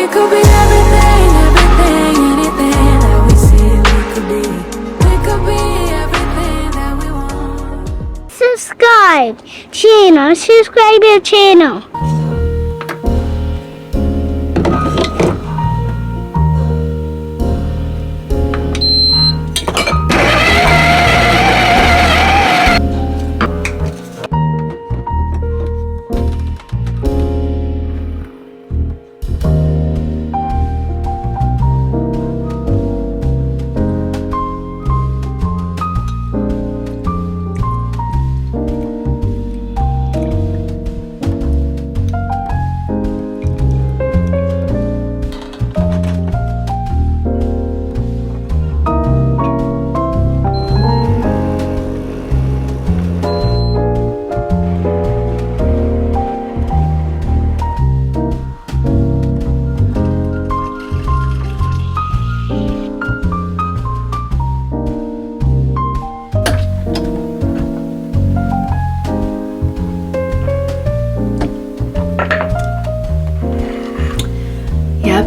could be everything, everything, anything that we see we could be. We could be everything that we want. Subscribe your channel.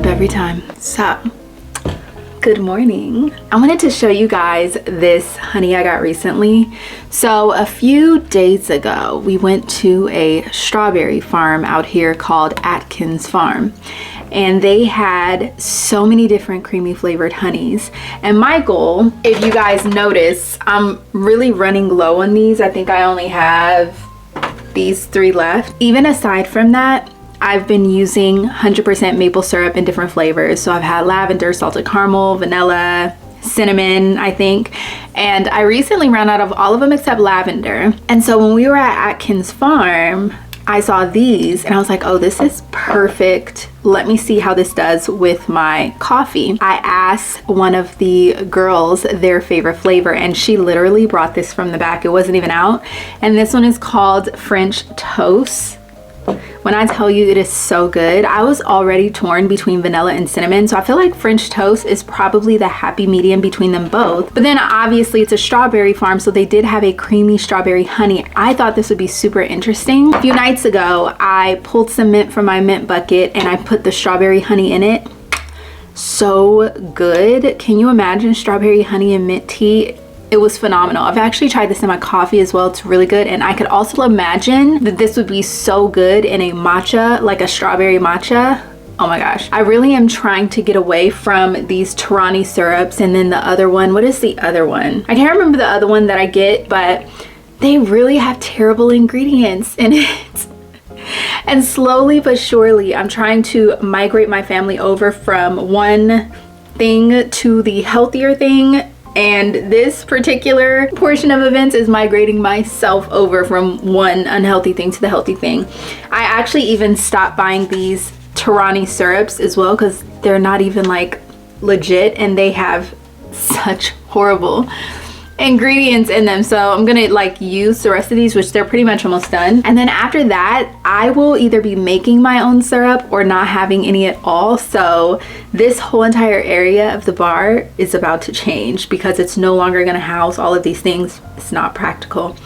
Every time. So, good morning. I wanted to show you guys this honey I got recently. So a few days ago, we went to a strawberry farm out here called Atkins Farm. And they had so many different creamy flavored honeys. And my goal, if you guys notice, I'm really running low on these. I think I only have these 3 left. Even aside from that, I've been using 100% maple syrup in different flavors. So I've had lavender, salted caramel, vanilla, cinnamon, I think. And I recently ran out of all of them except lavender. And so when we were at Atkins Farm, I saw these and I was like, oh, this is perfect. Let me see how this does with my coffee. I asked one of the girls their favorite flavor and she literally brought this from the back. It wasn't even out. And this one is called French Toast. When I tell you it is so good, I was already torn between vanilla and cinnamon, so I feel like French Toast is probably the happy medium between them both. But then obviously it's a strawberry farm, so they did have a creamy strawberry honey. I thought this would be super interesting. A few nights ago, I pulled some mint from my mint bucket and I put the strawberry honey in it. So good. Can you imagine strawberry honey and mint tea? It was phenomenal. I've actually tried this in my coffee as well. It's really good. And I could also imagine that this would be so good in a matcha, like a strawberry matcha. Oh my gosh. I really am trying to get away from these Tirani syrups. And then the other one, what is the other one? I can't remember the other one that I get, but they really have terrible ingredients in it. And slowly but surely, I'm trying to migrate my family over from one thing to the healthier thing. And this particular portion of events is migrating myself over from one unhealthy thing to the healthy thing. I actually even stopped buying these Tirani syrups as well because they're not even like legit and they have such horrible ingredients in them. So I'm gonna like use the rest of these, which they're pretty much almost done. And then after that, I will either be making my own syrup or not having any at all. So this whole entire area of the bar is about to change because it's no longer gonna house all of these things. It's not practical.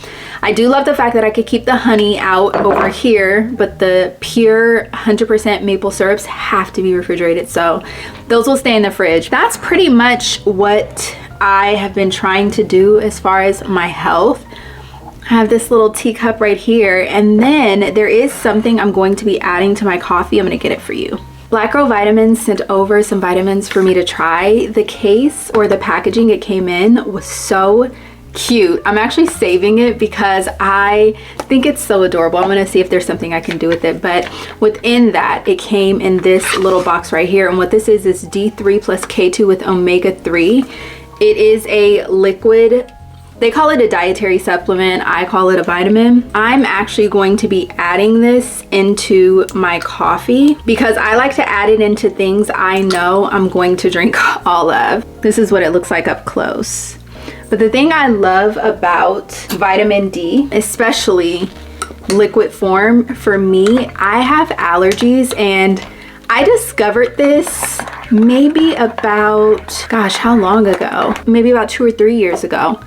I do love the fact that I could keep the honey out over here, but the pure 100% maple syrups have to be refrigerated. So those will stay in the fridge. That's pretty much what I have been trying to do as far as my health. I have this little teacup right here, and then there is something I'm going to be adding to my coffee. I'm gonna get it for you. Black Girl Vitamins sent over some vitamins for me to try. The case or the packaging it came in was so cute. I'm actually saving it because I think it's so adorable. I'm gonna see if there's something I can do with it. But within that, it came in this little box right here. And what this is D3+K2 with omega-3. It is a liquid. They call it a dietary supplement. I call it a vitamin. I'm actually going to be adding this into my coffee because I like to add it into things I know I'm going to drink all of. This is what it looks like up close. But the thing I love about vitamin D, especially liquid form, for me, I have allergies and I discovered this maybe about, gosh, how long ago? Maybe about 2 or 3 years ago.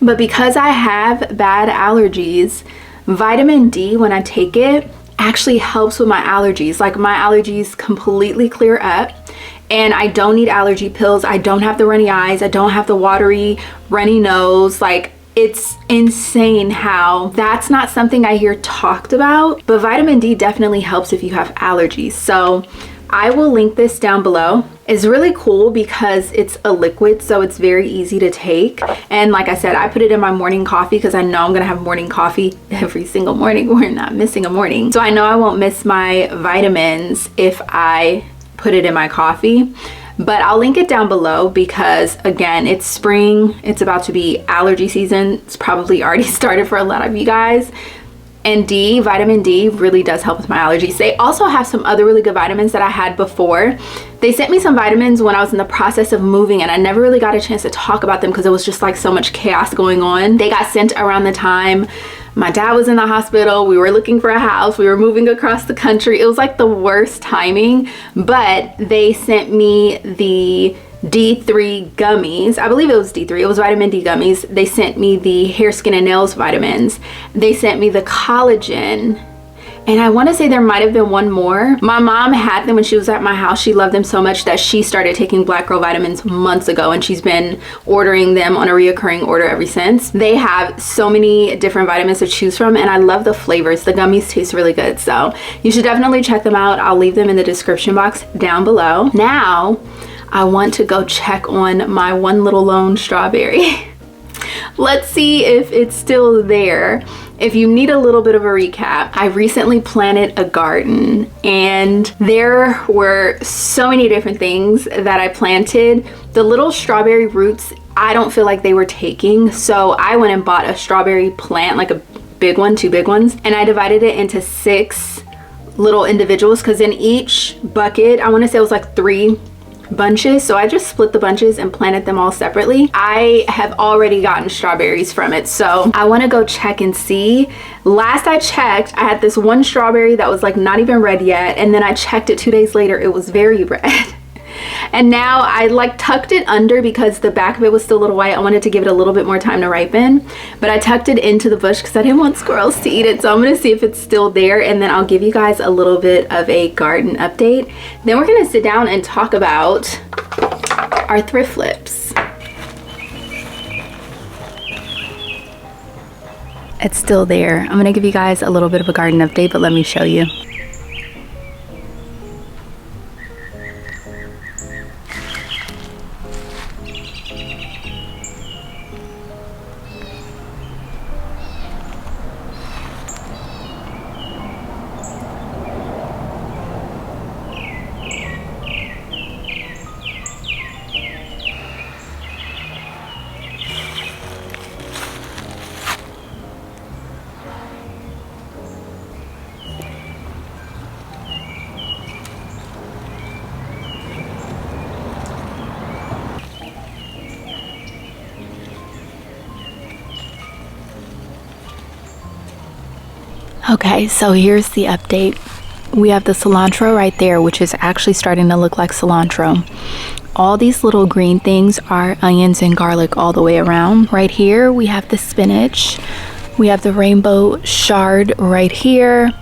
But because I have bad allergies, vitamin D, when I take it, actually helps with my allergies. Like my allergies completely clear up, and I don't need allergy pills. I don't have the runny eyes. I don't have the watery, runny nose. Like, it's insane how that's not something I hear talked about, but vitamin D definitely helps if you have allergies. So I will link this down below. It's really cool because it's a liquid, so it's very easy to take. And like I said, I put it in my morning coffee because I know I'm gonna have morning coffee every single morning. We're not missing a morning. So I know I won't miss my vitamins if I put it in my coffee. But I'll link it down below because, again, it's spring. It's about to be allergy season. It's probably already started for a lot of you guys. And D, vitamin D, really does help with my allergies. They also have some other really good vitamins that I had before. They sent me some vitamins when I was in the process of moving, and I never really got a chance to talk about them because it was just like so much chaos going on. They got sent around the time my dad was in the hospital. We were looking for a house. We were moving across the country. It was like the worst timing, but they sent me the D3 gummies. I believe it was D3. It was vitamin D gummies. They sent me the hair, skin, and nails vitamins. They sent me the collagen. And I want to say there might have been one more. My mom had them when she was at my house. She loved them so much that she started taking Black Girl vitamins months ago, and she's been ordering them on a reoccurring order ever since. They have so many different vitamins to choose from, and I love the flavors. The gummies taste really good, so you should definitely check them out. I'll leave them in the description box down below. Now, I want to go check on my one little lone strawberry. Let's see if it's still there. If you need a little bit of a recap, I recently planted a garden, and there were so many different things that I planted. The little strawberry roots, I don't feel like they were taking, so I went and bought a strawberry plant, like a big one, 2 big ones, and I divided it into 6 little individuals, because in each bucket, I want to say it was like 3 bunches, so I just split the bunches and planted them all separately. I have already gotten strawberries from it, so I want to go check and see. Last I checked, I had this one strawberry that was like not even red yet, and then I checked it 2 days later, it was very red. And now I like tucked it under because the back of it was still a little white. I wanted to give it a little bit more time to ripen, but I tucked it into the bush because I didn't want squirrels to eat it. So I'm going to see if it's still there, and then I'll give you guys a little bit of a garden update. Then we're going to sit down and talk about our thrift flips. It's still there. I'm going to give you guys a little bit of a garden update, but let me show you. Okay, so here's the update. We have the cilantro right there, which is actually starting to look like cilantro. All these little green things are onions and garlic all the way around. Right here, we have the spinach. We have the rainbow chard right here.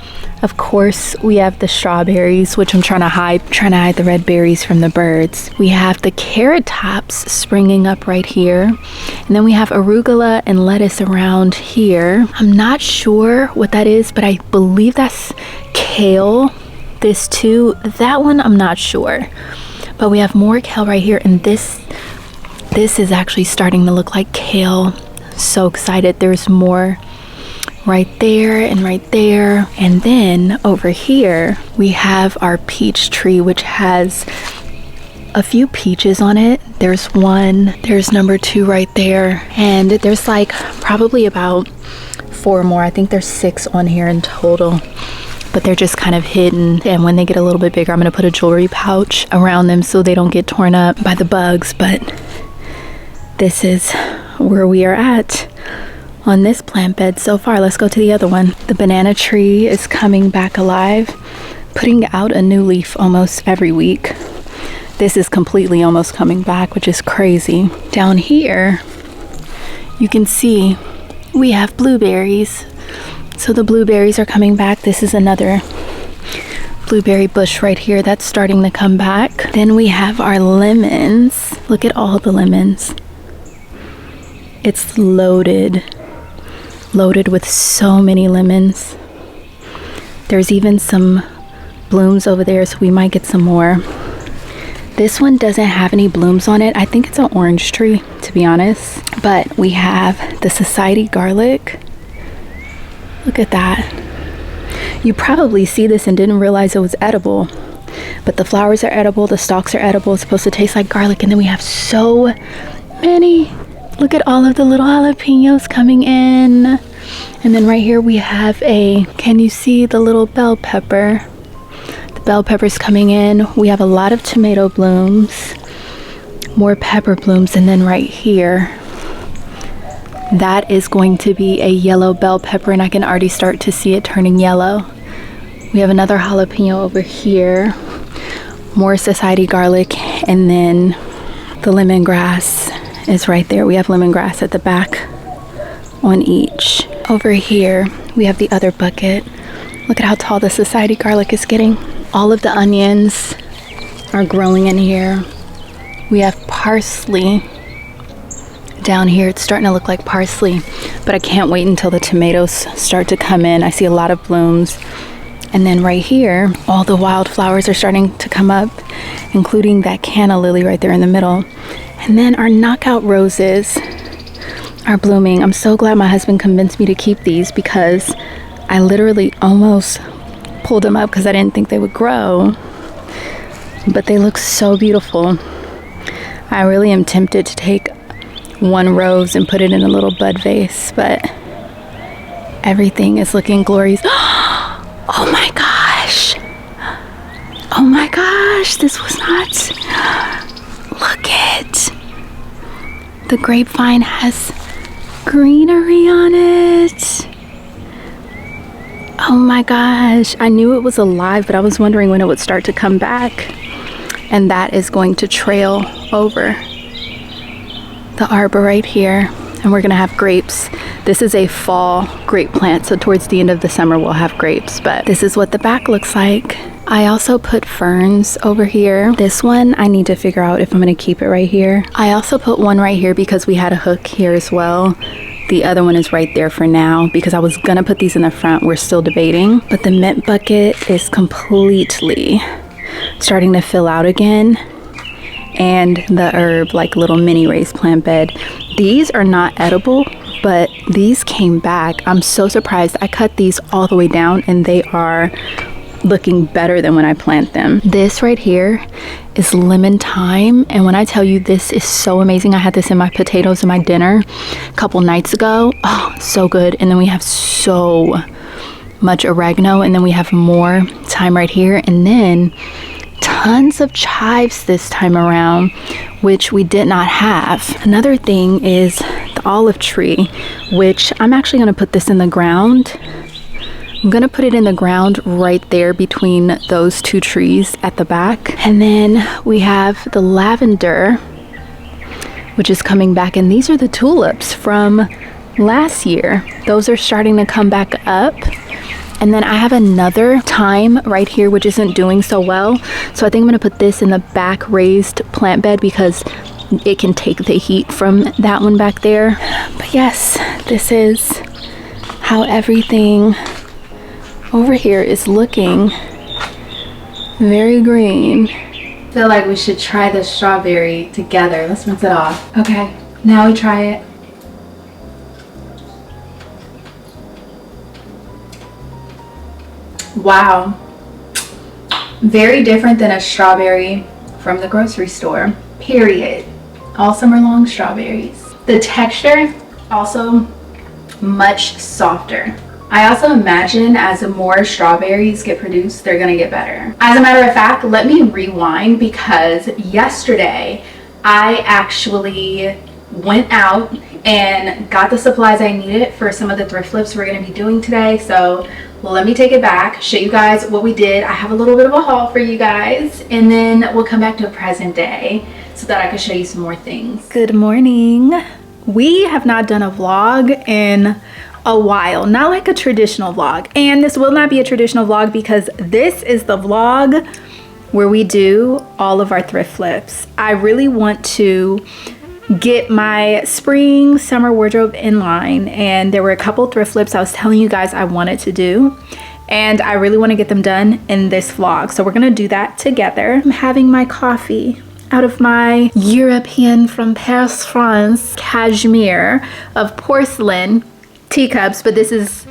Of course, we have the strawberries, which I'm trying to hide the red berries from the birds. We have the carrot tops springing up right here. And then we have arugula and lettuce around here. I'm not sure what that is, but I believe that's kale. This too, that one I'm not sure. But we have more kale right here, and this is actually starting to look like kale. So excited. There's more right there and right there. And then over here we have our peach tree, which has a few peaches on it. There's one, there's number 2 right there, and there's like probably about 4 more. I think there's 6 on here in total, but they're just kind of hidden. And when they get a little bit bigger, I'm gonna put a jewelry pouch around them so they don't get torn up by the bugs. But this is where we are at on this plant bed so far. Let's go to the other one. The banana tree is coming back alive, putting out a new leaf almost every week. This is completely almost coming back, which is crazy. Down here, you can see we have blueberries. So the blueberries are coming back. This is another blueberry bush right here that's starting to come back. Then we have our lemons. Look at all the lemons. It's loaded with so many lemons. There's even some blooms over there, so we might get some more. This one doesn't have any blooms on it. I think it's an orange tree, to be honest. But we have the society garlic. Look at that. You probably see this and didn't realize it was edible, but the flowers are edible, the stalks are edible. It's supposed to taste like garlic. And then we have so many. Look at all of the little jalapeños coming in. And then right here we have can you see the little bell pepper? The bell pepper's coming in. We have a lot of tomato blooms, more pepper blooms, and then right here, that is going to be a yellow bell pepper, and I can already start to see it turning yellow. We have another jalapeno over here, more society garlic, and then the lemongrass is right there. We have lemongrass at the back on each. Over here, we have the other bucket. Look at how tall the society garlic is getting. All of the onions are growing in here. We have parsley down here. It's starting to look like parsley, but I can't wait until the tomatoes start to come in. I see a lot of blooms. And then right here, all the wildflowers are starting to come up, including that canna lily right there in the middle. And then our knockout roses are blooming. I'm so glad my husband convinced me to keep these, because I literally almost pulled them up because I didn't think they would grow, but they look so beautiful. I really am tempted to take one rose and put it in a little bud vase, but everything is looking glorious. Oh my gosh. Oh my gosh, this was not. Look it. The grapevine has greenery on it. Oh my gosh, I knew it was alive, but I was wondering when it would start to come back. And that is going to trail over the arbor right here, and we're gonna have grapes. This is a fall grape plant, so towards the end of the summer we'll have grapes, but this is what the back looks like. I also put ferns over here. This one I need to figure out if I'm gonna keep it right here. I also put one right here because we had a hook here as well. The other one is right there for now because I was gonna put these in the front. We're still debating, but the mint bucket is completely starting to fill out again. And the herb, like little mini raised plant bed. These are not edible, but these came back. I'm so surprised. I cut these all the way down and they are looking better than when I plant them. This right here is lemon thyme, and when I tell you this is so amazing, I had this in my potatoes in my dinner a couple nights ago. Oh, so good. And then we have so much oregano, and then we have more thyme right here, and then tons of chives this time around, which we did not have. Another thing is the olive tree, which I'm actually going to put this in the ground. I'm gonna put it in the ground right there between those two trees at the back. And then we have the lavender, which is coming back, and these are the tulips from last year. Those are starting to come back up. And then I have another thyme right here which isn't doing so well, so I think I'm gonna put this in the back raised plant bed because it can take the heat from that one back there. But yes, this is how everything over here is looking. Very green. I feel like we should try the strawberry together. Let's rinse it off. Okay, now we try it. Wow. Very different than a strawberry from the grocery store. Period. All summer long strawberries. The texture also much softer. I also imagine as more strawberries get produced, they're gonna get better. As a matter of fact, let me rewind because yesterday I actually went out and got the supplies I needed for some of the thrift flips we're gonna be doing today. So let me take it back, show you guys what we did. I have a little bit of a haul for you guys, and then we'll come back to present day so that I can show you some more things. Good morning. We have not done a vlog in a while, not like a traditional vlog. And this will not be a traditional vlog because this is the vlog where we do all of our thrift flips. I really want to get my spring summer wardrobe in line, and there were a couple thrift flips I was telling you guys I wanted to do, and I really want to get them done in this vlog. So we're gonna do that together. I'm having my coffee out of my European from Paris, France, cashmere of porcelain teacups, but this is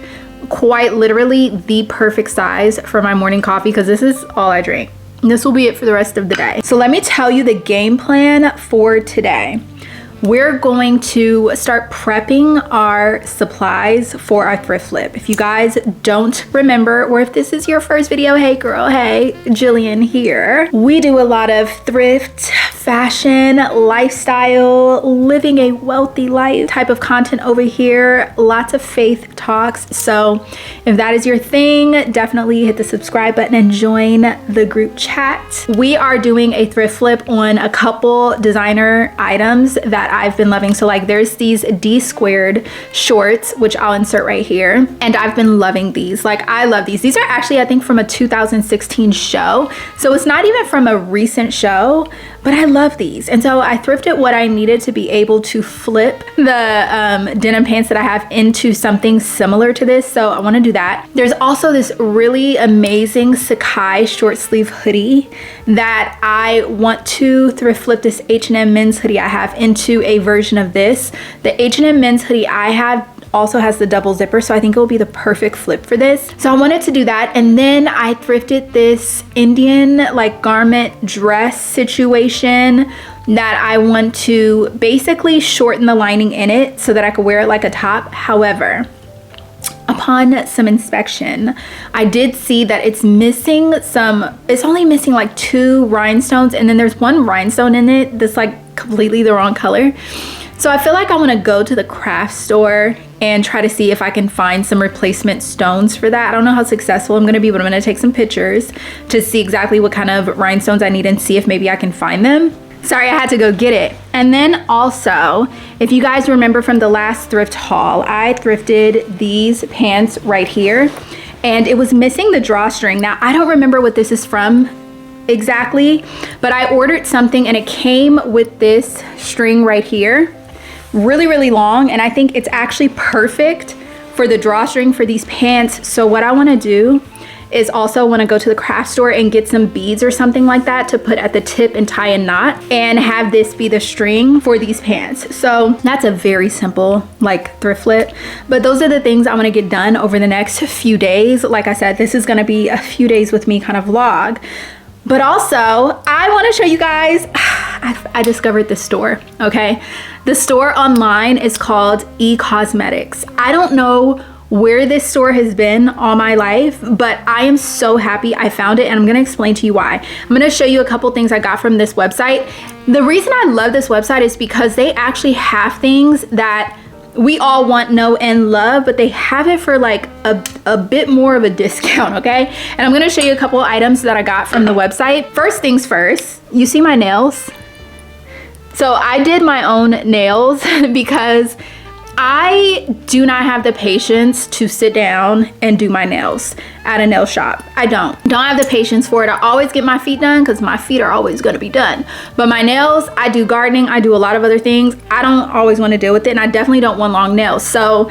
quite literally the perfect size for my morning coffee because this is all I drink. This will be it for the rest of the day. So let me tell you the game plan for today. We're going to start prepping our supplies for our thrift flip. If you guys don't remember, or if this is your first video, hey girl, hey, Jillian here. We do a lot of thrift, fashion, lifestyle, living a wealthy life type of content over here. Lots of faith talks. So if that is your thing, definitely hit the subscribe button and join the group chat. We are doing a thrift flip on a couple designer items that I've been loving. So like there's these D2 shorts, which I'll insert right here. And I've been loving these. Like I love these. These are actually, I think, from a 2016 show. So it's not even from a recent show, but I love these. And so I thrifted what I needed to be able to flip the denim pants that I have into something similar to this. So I want to do that. There's also this really amazing Sakai short sleeve hoodie that I want to thrift flip this H&M men's hoodie I have into a version of this. The H&M men's hoodie I have also has the double zipper, so I think it will be the perfect flip for this. So I wanted to do that, and then I thrifted this Indian like garment dress situation that I want to basically shorten the lining in it so that I could wear it like a top. However, upon some inspection, I did see that it's missing it's only missing like 2 rhinestones, and then there's 1 rhinestone in it that's like completely the wrong color. So I feel like I want to go to the craft store and try to see if I can find some replacement stones for that. I don't know how successful I'm going to be, but I'm going to take some pictures to see exactly what kind of rhinestones I need and see if maybe I can find them. Sorry, I had to go get it. And then also, if you guys remember from the last thrift haul, I thrifted these pants right here, and it was missing the drawstring. Now, I don't remember what this is from exactly, but I ordered something and it came with this string right here. Really, really long, and I think it's actually perfect for the drawstring for these pants. So what I want to do is also want to go to the craft store and get some beads or something like that to put at the tip and tie a knot and have this be the string for these pants. So that's a very simple like thrift flip, but those are the things I want to get done over the next few days. Like I said, this is going to be a few days with me kind of vlog. But also, I want to show you guys, I discovered this store, okay? The store online is called eCosmetics. I don't know where this store has been all my life, but I am so happy I found it, and I'm gonna explain to you why. I'm gonna show you a couple things I got from this website. The reason I love this website is because they actually have things that we all want, know, and love, but they have it for like a bit more of a discount, okay? And I'm gonna show you a couple items that I got from the website. First things first, you see my nails? So I did my own nails because I do not have the patience to sit down and do my nails at a nail shop. I don't have the patience for it. I always get my feet done because my feet are always going to be done. But my nails, I do gardening, I do a lot of other things. I don't always want to deal with it, and I definitely don't want long nails. So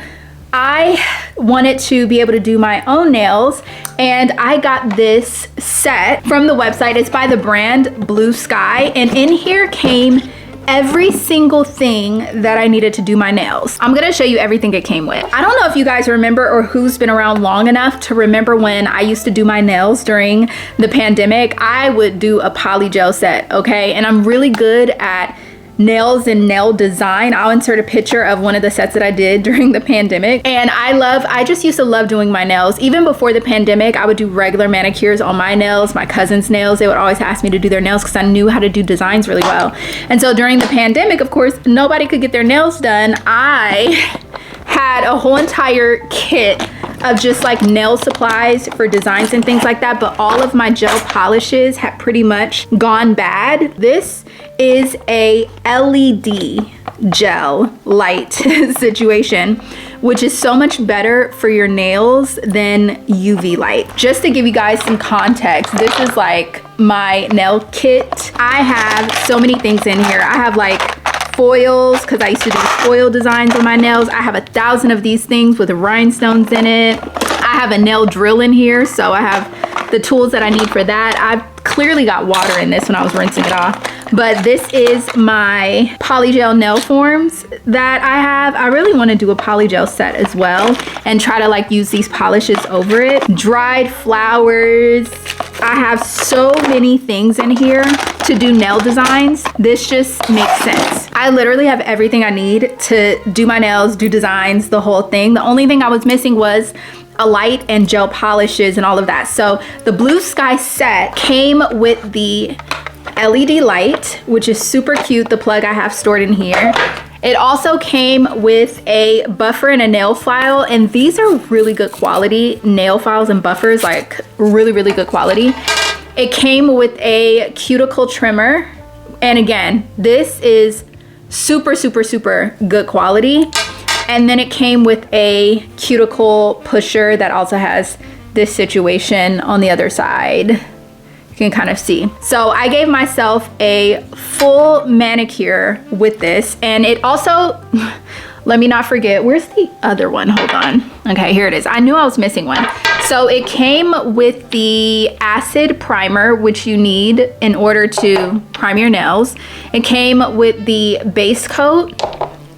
I wanted to be able to do my own nails, and I got this set from the website. It's by the brand Blue Sky, and in here came every single thing that I needed to do my nails. I'm gonna show you everything it came with. I don't know if you guys remember or who's been around long enough to remember when I used to do my nails during the pandemic. I would do a poly gel set, okay? And I'm really good at nails and nail design. I'll insert a picture of one of the sets that I did during the pandemic. And I just used to love doing my nails. Even before the pandemic, I would do regular manicures on my nails, my cousin's nails. They would always ask me to do their nails because I knew how to do designs really well. And so during the pandemic, of course, nobody could get their nails done. I had a whole entire kit of just like nail supplies for designs and things like that, but all of my gel polishes have pretty much gone bad. This is a LED gel light situation, which is so much better for your nails than UV light. Just to give you guys some context, this is like my nail kit. I have so many things in here. I have like foils, because I used to do foil designs on my nails. I have 1,000 of these things with rhinestones in it. I have a nail drill in here, so I have the tools that I need for that. I've clearly got water in this when I was rinsing it off. But this is my polygel nail forms that I have. I really want to do a polygel set as well and try to like use these polishes over it. Dried flowers. I have so many things in here to do nail designs. This just makes sense. I literally have everything I need to do my nails, do designs, the whole thing. The only thing I was missing was a light and gel polishes and all of that. So the Blue Sky set came with the LED light, which is super cute, the plug I have stored in here. It also came with a buffer and a nail file, and these are really good quality nail files and buffers, like really, really good quality. It came with a cuticle trimmer, and again, this is super, super, super good quality. And then it came with a cuticle pusher that also has this situation on the other side. You can kind of see. So I gave myself a full manicure with this, and it also, let me not forget, where's the other one? Hold on. Okay, here it is. I knew I was missing one. So it came with the acid primer, which you need in order to prime your nails. It came with the base coat.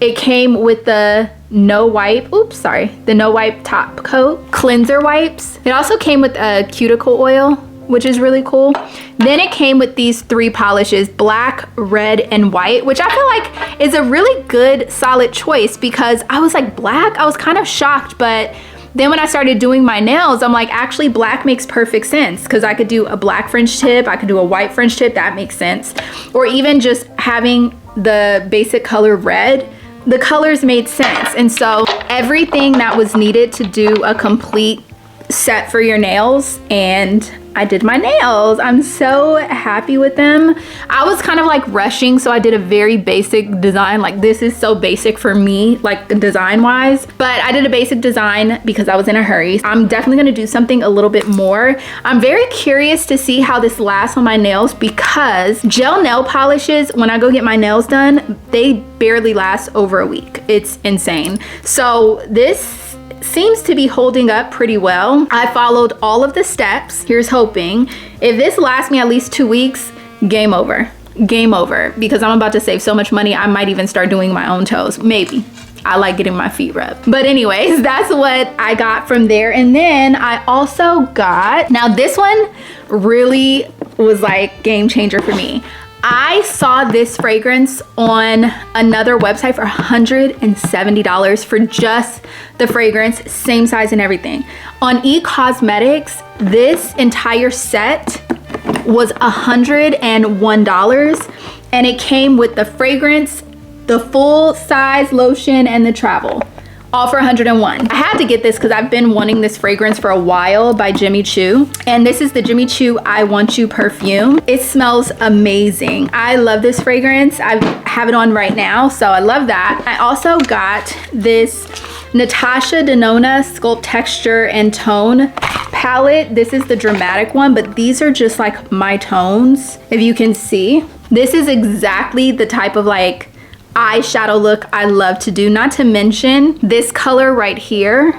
It came with the no wipe, the no wipe top coat, cleanser wipes. It also came with a cuticle oil, which is really cool. Then it came with these 3 polishes, black, red, and white, which I feel like is a really good solid choice, because I was like, black? I was kind of shocked, but then when I started doing my nails, I'm like, actually black makes perfect sense, because I could do a black French tip, I could do a white French tip, that makes sense. Or even just having the basic color red, the colors made sense. And so everything that was needed to do a complete set for your nails, and I did my nails. I'm so happy with them. I was kind of like rushing, so I did a very basic design. Like, this is so basic for me, like design wise, but I did a basic design because I was in a hurry. I'm definitely gonna do something a little bit more. I'm very curious to see how this lasts on my nails, because gel nail polishes, when I go get my nails done, they barely last over a week. It's insane. So this seems to be holding up pretty well. I followed all of the steps. Here's hoping. If this lasts me at least 2 weeks, game over. Game over, because I'm about to save so much money. I might even start doing my own toes. Maybe. I like getting my feet rubbed. But anyways, that's what I got from there. And then I also got, now this one really was like game changer for me. I saw this fragrance on another website for $170 for just the fragrance, same size and everything. On eCosmetics, this entire set was $101, and it came with the fragrance, the full size lotion, and the travel, all for $101. I had to get this because I've been wanting this fragrance for a while by Jimmy Choo. And this is the Jimmy Choo I Want You perfume. It smells amazing. I love this fragrance. I have it on right now, so I love that. I also got this Natasha Denona Sculpt Texture and Tone palette. This is the dramatic one, but these are just like my tones, if you can see. This is exactly the type of like eyeshadow look I love to do. Not to mention this color right here.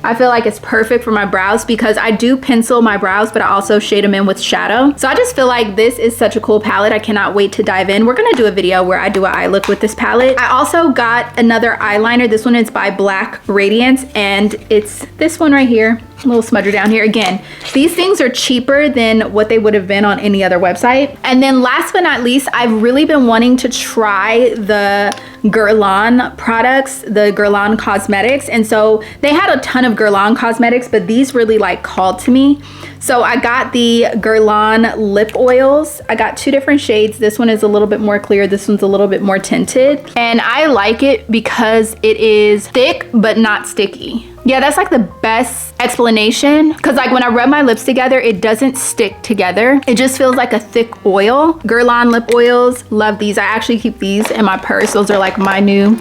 I feel like it's perfect for my brows because I do pencil my brows, but I also shade them in with shadow. So I just feel like this is such a cool palette. I cannot wait to dive in. We're gonna do a video where I do an eye look with this palette. I also got another eyeliner. This one is by Black Radiance, and it's this one right here. A little smudger down here. Again, these things are cheaper than what they would have been on any other website. And then last but not least, I've really been wanting to try the Guerlain products, the Guerlain cosmetics. And so they had a ton of Guerlain cosmetics, but these really like called to me. So I got the Guerlain lip oils. I got 2 different shades. This one is a little bit more clear. This one's a little bit more tinted. And I like it because it is thick, but not sticky. Yeah, that's like the best explanation, because like when I rub my lips together, it doesn't stick together. It just feels like a thick oil. Guerlain lip oils, love these. I actually keep these in my purse. Those are like my new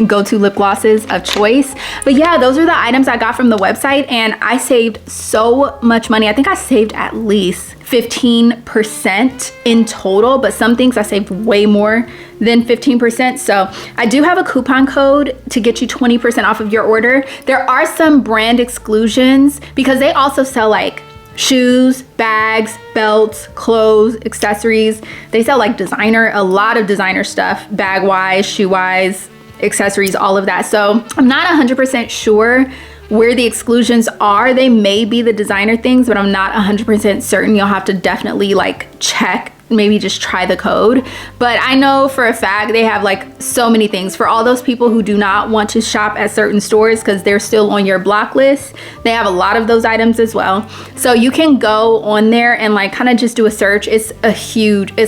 go-to lip glosses of choice. But yeah, those are the items I got from the website, and I saved so much money. I think I saved at least 15% in total, but some things I saved way more than 15%. So I do have a coupon code to get you 20% off of your order. There are some brand exclusions because they also sell like shoes, bags, belts, clothes, accessories. They sell like designer, a lot of designer stuff, bag wise, shoe wise, accessories, all of that. So I'm not 100% sure where the exclusions are. They may be the designer things, but I'm not 100% certain. You'll have to definitely like check, maybe just try the code. But I know for a fact they have like so many things for all those people who do not want to shop at certain stores because they're still on your block list. They have a lot of those items as well. So you can go on there and like kind of just do a search. It's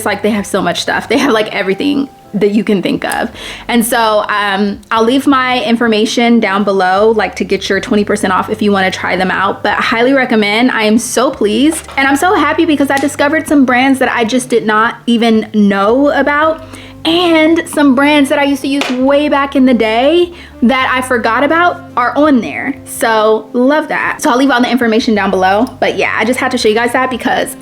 like they have so much stuff. They have like everything that you can think of. And so I'll leave my information down below, like to get your 20% off if you want to try them out. But I highly recommend. I am so pleased, and I'm so happy because I discovered some brands that I just did not even know about, and some brands that I used to use way back in the day that I forgot about are on there. So love that. So I'll leave all the information down below. But yeah, I just had to show you guys that because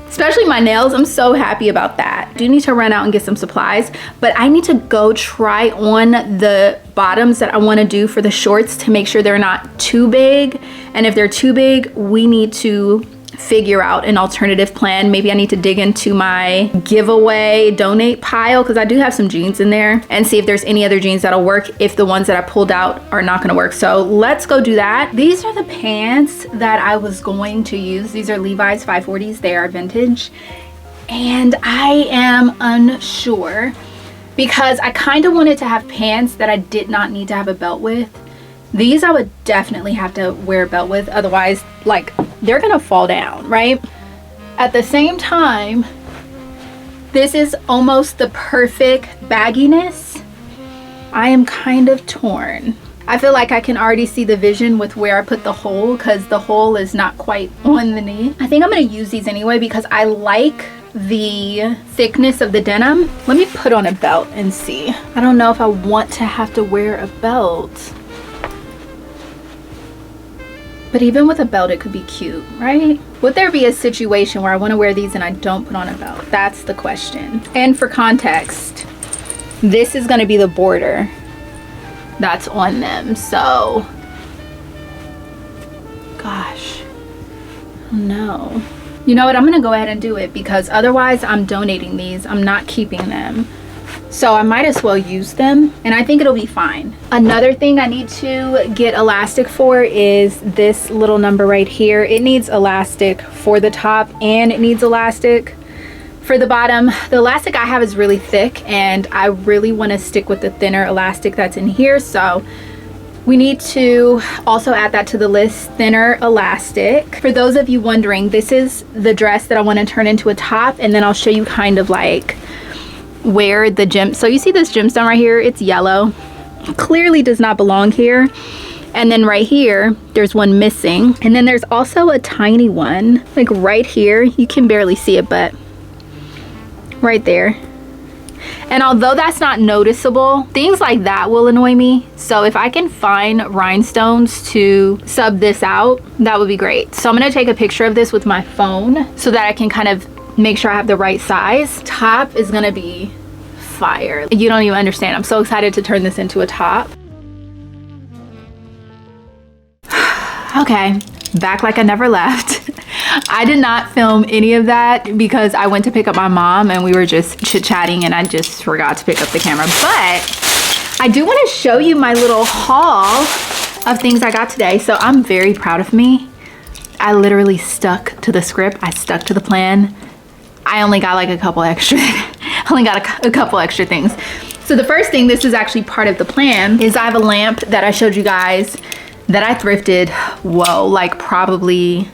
especially my nails, I'm so happy about that. I do need to run out and get some supplies, but I need to go try on the bottoms that I want to do for the shorts to make sure they're not too big. And if they're too big, we need to figure out an alternative plan. Maybe I need to dig into my giveaway donate pile, because I do have some jeans in there, and see if there's any other jeans that'll work if the ones that I pulled out are not going to work. So let's go do that. These are the pants that I was going to use. These are Levi's 540s. They are vintage, and I am unsure because I kind of wanted to have pants that I did not need to have a belt with. These I would definitely have to wear a belt with, otherwise like they're gonna fall down, right? At the same time, this is almost the perfect bagginess. I am kind of torn. I feel like I can already see the vision with where I put the hole, because the hole is not quite on the knee. I think I'm gonna use these anyway because I like the thickness of the denim. Let me put on a belt and see. I don't know if I want to have to wear a belt. But even with a belt, it could be cute, right? Would there be a situation where I want to wear these and I don't put on a belt? That's the question. And for context, this is going to be the border that's on them. So, gosh, no. You know what? I'm going to go ahead and do it because otherwise I'm donating these. I'm not keeping them. So I might as well use them, and I think it'll be fine. Another thing I need to get elastic for is this little number right here. It needs elastic for the top and it needs elastic for the bottom. The elastic I have is really thick, and I really want to stick with the thinner elastic that's in here. So we need to also add that to the list, thinner elastic. For those of you wondering, this is the dress that I want to turn into a top, and then I'll show you kind of like where the gem, so you see this gemstone right here, it's yellow, clearly does not belong here. And then right here there's one missing, and then there's also a tiny one like right here. You can barely see it, but right there. And although that's not noticeable, things like that will annoy me. So if I can find rhinestones to sub this out, that would be great. So I'm gonna take a picture of this with my phone so that I can kind of make sure I have the right size. Top is gonna be fire. You don't even understand. I'm so excited to turn this into a top. Okay, back like I never left. I did not film any of that because I went to pick up my mom and we were just chit-chatting and I just forgot to pick up the camera. But I do want to show you my little haul of things I got today. So I'm very proud of me. I literally stuck to the script. I stuck to the plan. I only got like a couple extra, a couple extra things. So the first thing, this is actually part of the plan, is I have a lamp that I showed you guys that I thrifted, whoa, like probably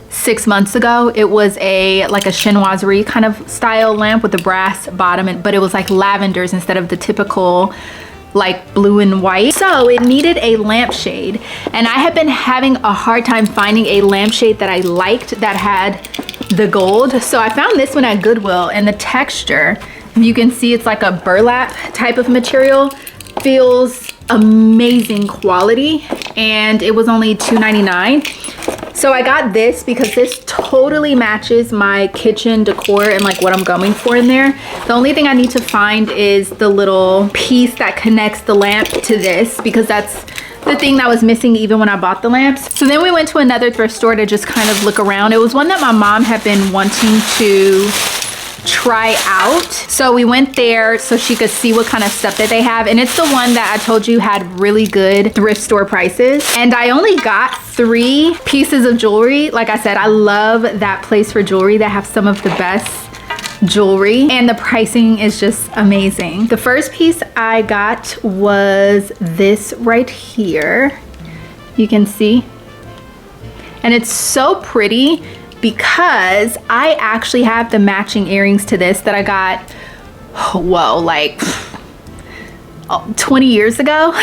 6 months ago. It was like a chinoiserie kind of style lamp with a brass bottom, but it was like lavenders instead of the typical like blue and white. So it needed a lampshade, and I have been having a hard time finding a lampshade that I liked that had the gold. So I found this one at Goodwill, and the texture, you can see it's like a burlap type of material, feels amazing quality, and it was only $2.99. So I got this because this totally matches my kitchen decor and like what I'm going for in there. The only thing I need to find is the little piece that connects the lamp to this, because that's the thing that was missing even when I bought the lamps. So then we went to another thrift store to just kind of look around. It was one that my mom had been wanting to try out. So we went there so she could see what kind of stuff that they have. And it's the one that I told you had really good thrift store prices. And I only got 3 pieces of jewelry. Like I said, I love that place for jewelry that have some of the best jewelry, and the pricing is just amazing. The first piece I got was this right here. You can see. And it's so pretty because I actually have the matching earrings to this that I got, whoa, like 20 years ago.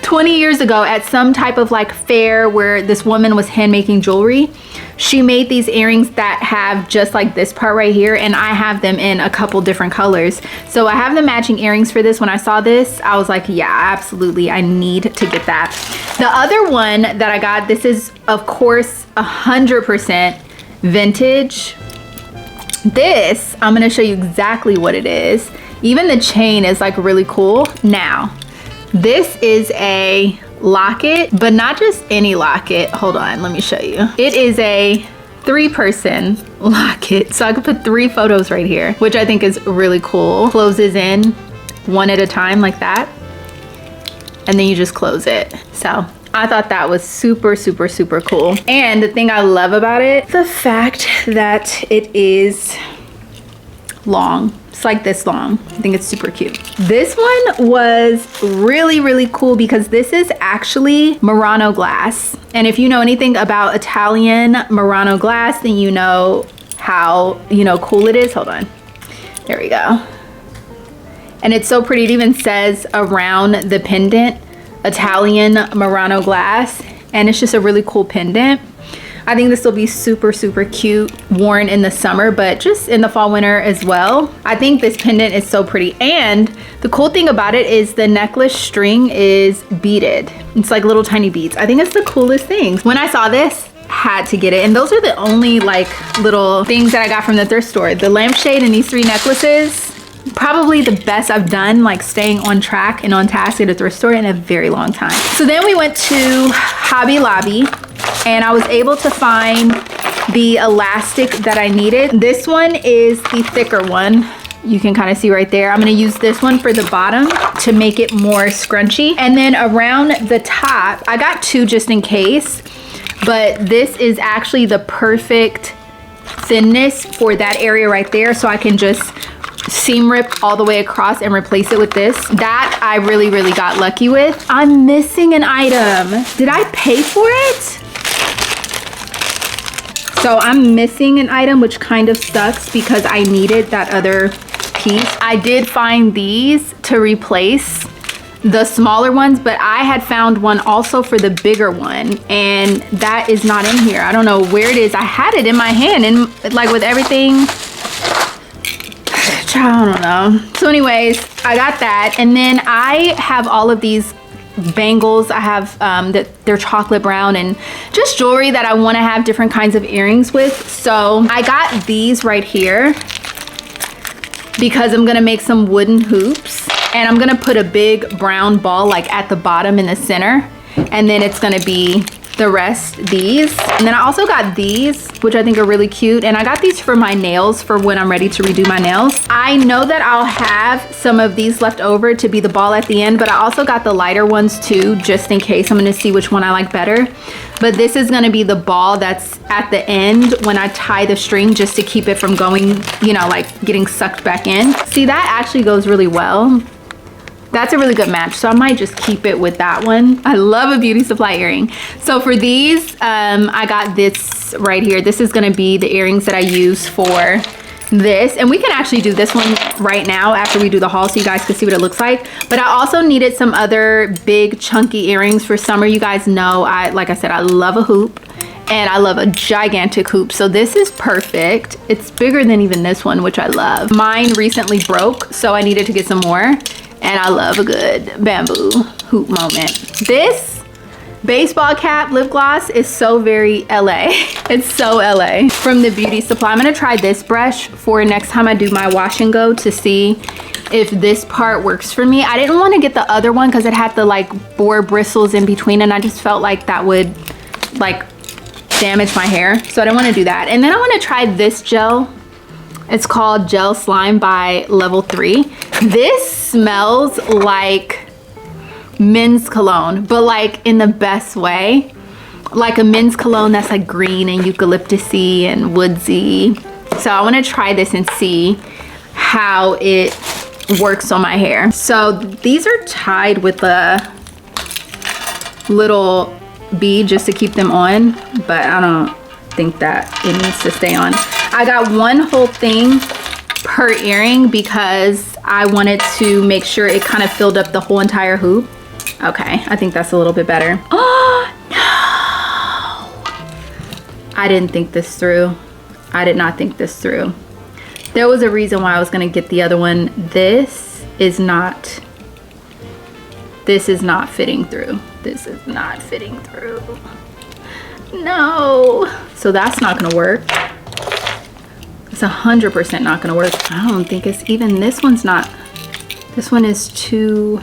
20 years ago at some type of like fair where this woman was hand making jewelry. She made these earrings that have just like this part right here, and I have them in a couple different colors. So I have the matching earrings for this. When I saw this, I was like, yeah, absolutely, I need to get that. The other one that I got, this is of course 100% vintage. This, I'm gonna show you exactly what it is. Even the chain is like really cool. Now, this is a locket, but not just any locket. Hold on, let me show you. It is a 3-person locket. So I could put 3 photos right here, which I think is really cool. Closes in one at a time like that. And then you just close it. So I thought that was super, super, super cool. And the thing I love about it, the fact that it is long. It's like this long. I think it's super cute. This one was really, really cool because this is actually Murano glass. And if you know anything about Italian Murano glass, then you know how, cool it is. Hold on. There we go. And it's so pretty. It even says around the pendant, Italian Murano glass. And it's just a really cool pendant. I think this will be super, super cute, worn in the summer, but just in the fall, winter as well. I think this pendant is so pretty. And the cool thing about it is the necklace string is beaded. It's like little tiny beads. I think it's the coolest thing. When I saw this, had to get it. And those are the only like little things that I got from the thrift store. The lampshade and these 3 necklaces, probably the best I've done, like staying on track and on task at a thrift store in a very long time. So then we went to Hobby Lobby, and I was able to find the elastic that I needed. This one is the thicker one. You can kind of see right there. I'm gonna use this one for the bottom to make it more scrunchy. And then around the top, I got 2 just in case, but this is actually the perfect thinness for that area right there. So I can just seam rip all the way across and replace it with this. That I really, really got lucky with. I'm missing an item. Did I pay for it? So I'm missing an item, which kind of sucks because I needed that other piece. I did find these to replace the smaller ones, but I had found one also for the bigger one, and that is not in here. I don't know where it is. I had it in my hand and like with everything, I don't know. So anyways, I got that. And then I have all of these bangles. I have they're chocolate brown, and just jewelry that I want to have different kinds of earrings with. So I got these right here because I'm gonna make some wooden hoops, and I'm gonna put a big brown ball like at the bottom in the center, and then it's gonna be the rest these. And then I also got these, which I think are really cute, and I got these for my nails for when I'm ready to redo my nails. I know that I'll have some of these left over to be the ball at the end, but I also got the lighter ones too, just in case. I'm gonna see which one I like better. But this is gonna be the ball that's at the end when I tie the string, just to keep it from going, like getting sucked back in. See, that actually goes really well. That's a really good match, so I might just keep it with that one. I love a beauty supply earring. So for these, I got this right here. This is gonna be the earrings that I use for this, and we can actually do this one right now after we do the haul so you guys can see what it looks like. But I also needed some other big chunky earrings for summer. You guys know, like I said, I love a hoop and I love a gigantic hoop. So this is perfect. It's bigger than even this one, which I love. Mine recently broke, so I needed to get some more, and I love a good bamboo hoop moment. This baseball cap lip gloss is so very LA. It's so LA. From the beauty supply. I'm gonna try this brush for next time I do my wash and go to see if this part works for me. I didn't want to get the other one because it had the like boar bristles in between, and I just felt like that would like damage my hair, so I didn't want to do that. And then I want to try this gel. It's called Gel Slime by Level 3. This smells like men's cologne, but like in the best way. Like a men's cologne that's like green and eucalyptusy and woodsy. So I want to try this and see how it works on my hair. So these are tied with a little bead just to keep them on, but I don't think that it needs to stay on. I got one whole thing per earring because I wanted to make sure it kind of filled up the whole entire hoop. Okay, I think that's a little bit better. Oh no! I didn't think this through. I did not think this through. There was a reason why I was gonna get the other one. This is not fitting through. This is not fitting through. No. So that's not gonna work. It's 100% not gonna work. I don't think it's even, this one's not. This one is too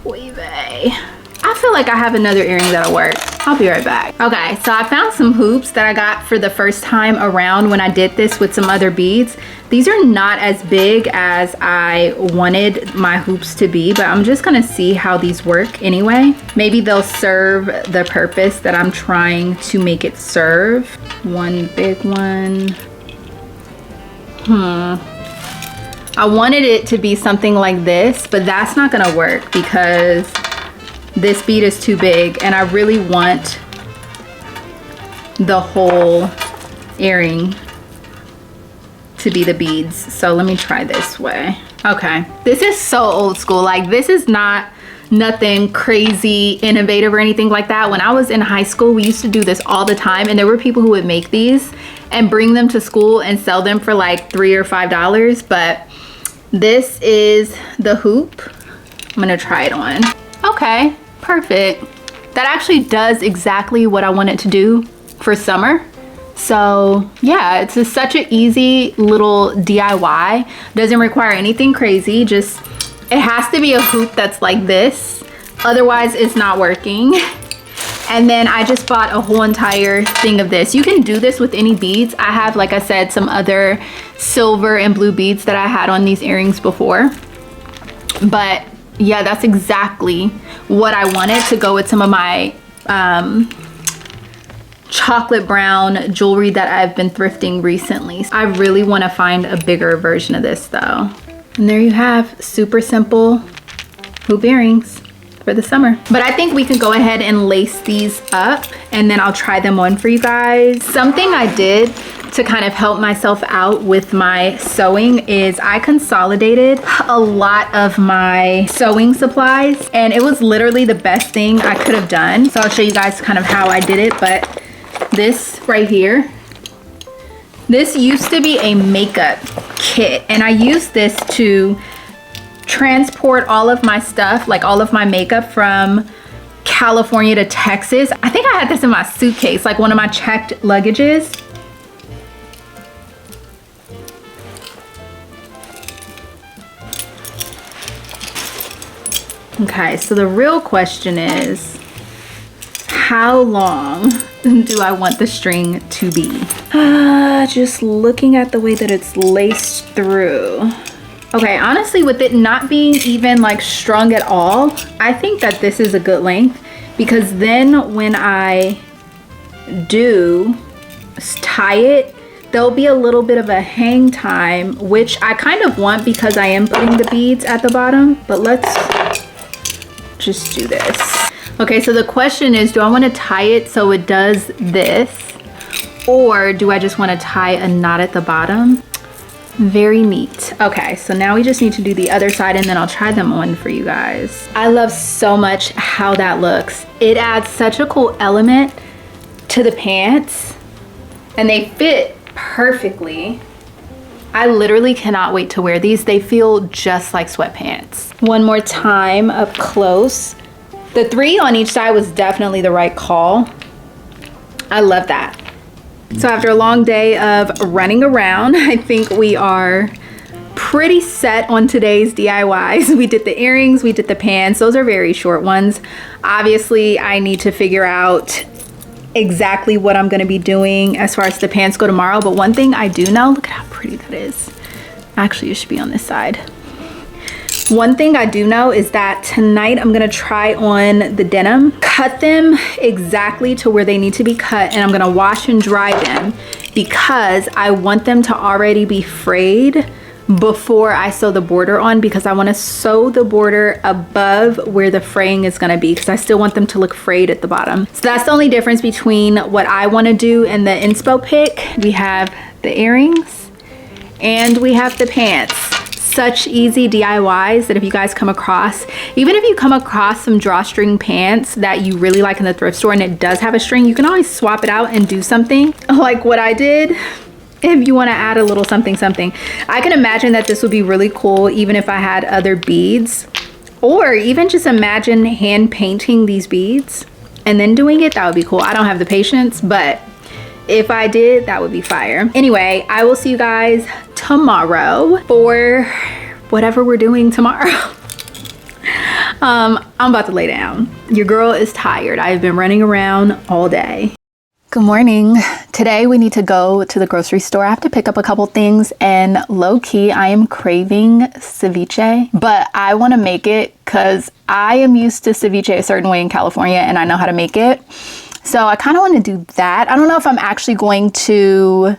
wavy. I feel like I have another earring that'll work. I'll be right back. Okay, so I found some hoops that I got for the first time around when I did this with some other beads. These are not as big as I wanted my hoops to be, but I'm just gonna see how these work anyway. Maybe they'll serve the purpose that I'm trying to make it serve. One big one. I wanted it to be something like this, but that's not gonna work because this bead is too big, and I really want the whole earring to be the beads. So let me try this way. Okay, this is so old school. Like, this is not nothing crazy innovative or anything like that. When I was in high school, we used to do this all the time, and there were people who would make these and bring them to school and sell them for like $3 or $5. But this is the hoop. I'm gonna try it on. Okay, perfect. That actually does exactly what I want it to do for summer. So yeah, it's just such an easy little DIY. Doesn't require anything crazy. Just, it has to be a hoop that's like this. Otherwise it's not working. And then I just bought a whole entire thing of this. You can do this with any beads. I have, like I said, some other silver and blue beads that I had on these earrings before. But yeah, that's exactly what I wanted to go with some of my chocolate brown jewelry that I've been thrifting recently. I really want to find a bigger version of this though. And there you have super simple hoop earrings for the summer. But I think we can go ahead and lace these up, and then I'll try them on for you guys. Something I did to kind of help myself out with my sewing is I consolidated a lot of my sewing supplies, and it was literally the best thing I could have done. So I'll show you guys kind of how I did it. But this right here, this used to be a makeup kit, and I used this to transport all of my stuff, like all of my makeup, from California to Texas. I think I had this in my suitcase, like one of my checked luggages. Okay, so the real question is, how long do I want the string to be? Just looking at the way that it's laced through. Okay, honestly, with it not being even like strung at all, I think that this is a good length, because then when I do tie it, there'll be a little bit of a hang time, which I kind of want because I am putting the beads at the bottom. But let's just do this. Okay, so the question is, do I want to tie it so it does this, or do I just want to tie a knot at the bottom? Very neat. Okay, so now we just need to do the other side and then I'll try them on for you guys. I love so much how that looks. It adds such a cool element to the pants and they fit perfectly. I literally cannot wait to wear these. They feel just like sweatpants. One more time up close. The 3 on each side was definitely the right call. I love that. So after a long day of running around, I think we are pretty set on today's DIYs. We did the earrings, we did the pants. Those are very short ones. Obviously, I need to figure out exactly what I'm gonna be doing as far as the pants go tomorrow. But one thing I do know, look at how pretty that is. Actually, it should be on this side. One thing I do know is that tonight I'm gonna try on the denim, cut them exactly to where they need to be cut, and I'm gonna wash and dry them because I want them to already be frayed before I sew the border on, because I wanna sew the border above where the fraying is gonna be because I still want them to look frayed at the bottom. So that's the only difference between what I wanna do and the inspo pick. We have the earrings and we have the pants. Such easy DIYs that if you guys come across, even if you come across some drawstring pants that you really like in the thrift store and it does have a string, you can always swap it out and do something like what I did. If you want to add a little something. I can imagine that this would be really cool even if I had other beads, or even just imagine hand painting these beads and then doing it. That would be cool. I don't have the patience, but if I did, that would be fire. Anyway, I will see you guys tomorrow for whatever we're doing tomorrow. I'm about to lay down. Your girl is tired. I've been running around all day. Good morning. Today we need to go to the grocery store. I have to pick up a couple things, and low-key I am craving ceviche, but I want to make it because I am used to ceviche a certain way in California and I know how to make it. So I kind of want to do that. I don't know if I'm actually going to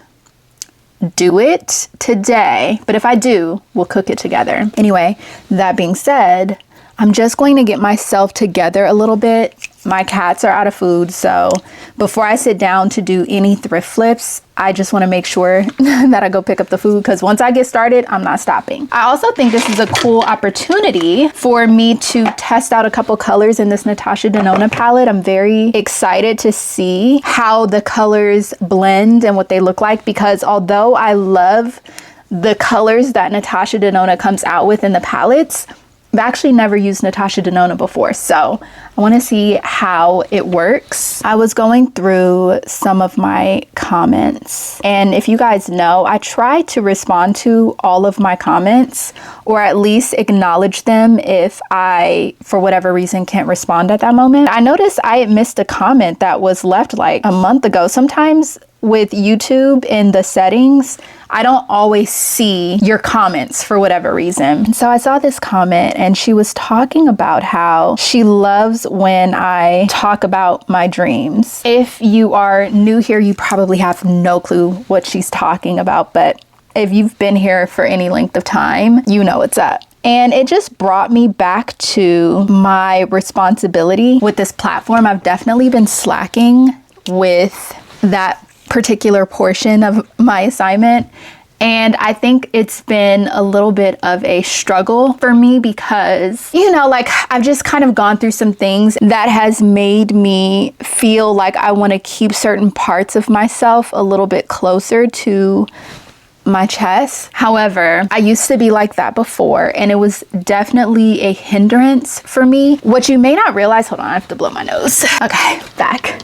do it today, but if I do, we'll cook it together. Anyway, that being said, I'm just going to get myself together a little bit. My cats are out of food, so before I sit down to do any thrift flips, I just want to make sure that I go pick up the food, because once I get started, I'm not stopping. I also think this is a cool opportunity for me to test out a couple colors in this Natasha Denona palette. I'm very excited to see how the colors blend and what they look like, because although I love the colors that Natasha Denona comes out with in the palettes, I've actually never used Natasha Denona before, so I want to see how it works. I was going through some of my comments, and if you guys know, I try to respond to all of my comments, or at least acknowledge them if I, for whatever reason, can't respond at that moment. I noticed I had missed a comment that was left like a month ago. Sometimes with YouTube in the settings, I don't always see your comments for whatever reason. So I saw this comment and she was talking about how she loves when I talk about my dreams. If you are new here, you probably have no clue what she's talking about, but if you've been here for any length of time, you know what's up. And it just brought me back to my responsibility with this platform. I've definitely been slacking with that particular portion of my assignment, and I think it's been a little bit of a struggle for me because, you know, like I've just kind of gone through some things that has made me feel like I want to keep certain parts of myself a little bit closer to my chest. However, I used to be like that before, and it was definitely a hindrance for me. What you may not realize, hold on, I have to blow my nose. Okay, back.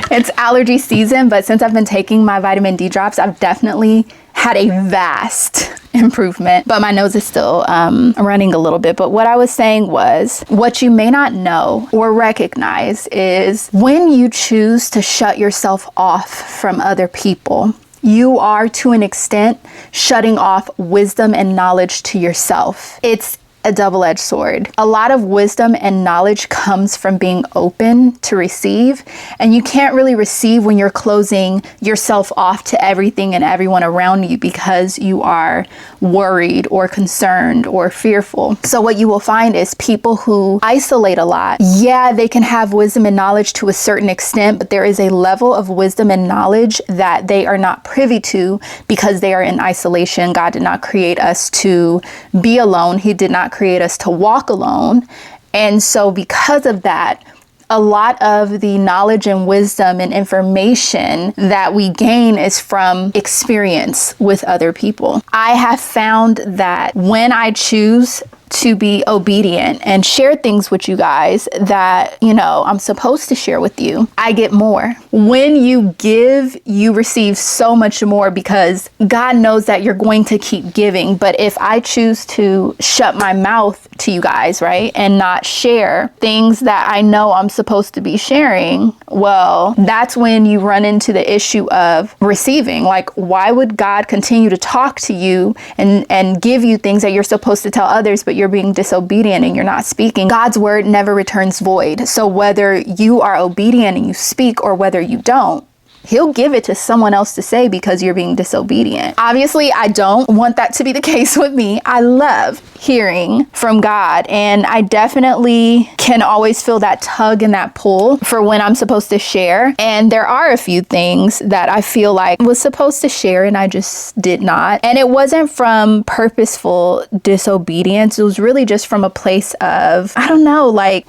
It's allergy season, but since I've been taking my vitamin D drops, I've definitely had a vast improvement, but my nose is still running a little bit. But what I was saying was, what you may not know or recognize is when you choose to shut yourself off from other people, you are to an extent shutting off wisdom and knowledge to yourself. It's a double-edged sword. A lot of wisdom and knowledge comes from being open to receive, and you can't really receive when you're closing yourself off to everything and everyone around you because you are worried or concerned or fearful. So what you will find is people who isolate a lot, yeah, they can have wisdom and knowledge to a certain extent, but there is a level of wisdom and knowledge that they are not privy to because they are in isolation. God did not create us to be alone. He did not create us to walk alone. And so because of that, a lot of the knowledge and wisdom and information that we gain is from experience with other people. I have found that when I choose to be obedient and share things with you guys that, you know, I'm supposed to share with you, I get more. When you give, you receive so much more because God knows that you're going to keep giving. But if I choose to shut my mouth to you guys, right, and not share things that I know I'm supposed to be sharing, well, that's when you run into the issue of receiving. Like, why would God continue to talk to you and give you things that you're supposed to tell others, but you're being disobedient and you're not speaking? God's word never returns void. So whether you are obedient and you speak or whether you don't, He'll give it to someone else to say because you're being disobedient. Obviously, I don't want that to be the case with me. I love hearing from God, and I definitely can always feel that tug and that pull for when I'm supposed to share. And there are a few things that I feel like I was supposed to share and I just did not. And it wasn't from purposeful disobedience. It was really just from a place of, I don't know, like,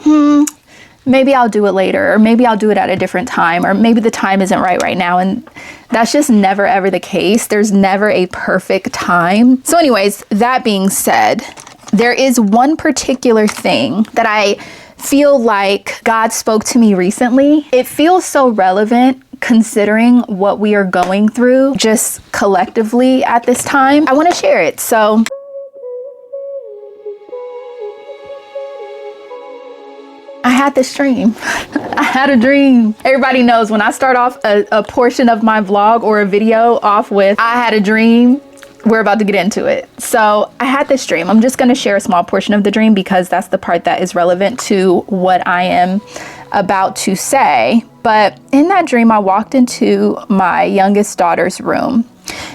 maybe I'll do it later, or maybe I'll do it at a different time, or maybe the time isn't right now. And that's just never ever the case. There's never a perfect time. So anyways, that being said, there is one particular thing that I feel like God spoke to me recently. It feels so relevant considering what we are going through just collectively at this time. I want to share it. So I had this dream. I had a dream. Everybody knows when I start off a portion of my vlog or a video off with, I had a dream, we're about to get into it. So I had this dream. I'm just going to share a small portion of the dream because that's the part that is relevant to what I am about to say. But in that dream, I walked into my youngest daughter's room.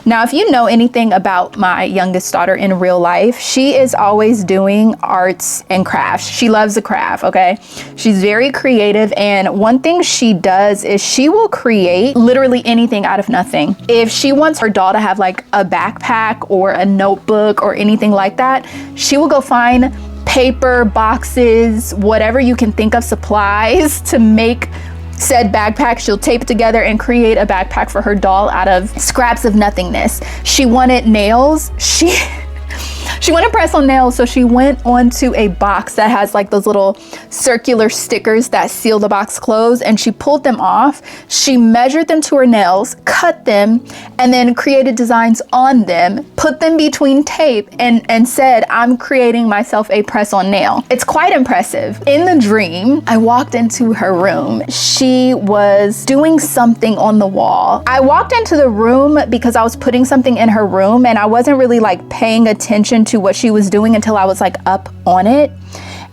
Now, if you know anything about my youngest daughter in real life, she is always doing arts and crafts. She loves the craft, okay? She's very creative, and one thing she does is she will create literally anything out of nothing. If she wants her doll to have like a backpack or a notebook or anything like that, she will go find paper, boxes, whatever you can think of, supplies to make said backpack. She'll tape it together and create a backpack for her doll out of scraps of nothingness. She wanted nails. She wanted press-on nails, so she went onto a box that has like those little circular stickers that seal the box closed, and she pulled them off. She measured them to her nails, cut them, and then created designs on them, put them between tape, and said, I'm creating myself a press-on nail. It's quite impressive. In the dream, I walked into her room. She was doing something on the wall. I walked into the room because I was putting something in her room, and I wasn't really like paying attention to what she was doing until I was like up on it.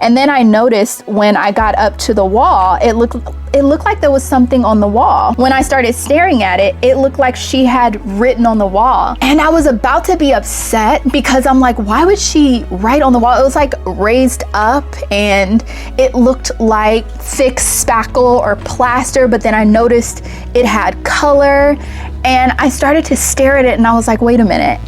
And then I noticed when I got up to the wall, it looked like there was something on the wall. When I started staring at it, it looked like she had written on the wall. And I was about to be upset because I'm like, why would she write on the wall? It was like raised up and it looked like thick spackle or plaster, but then I noticed it had color and I started to stare at it and I was like, wait a minute.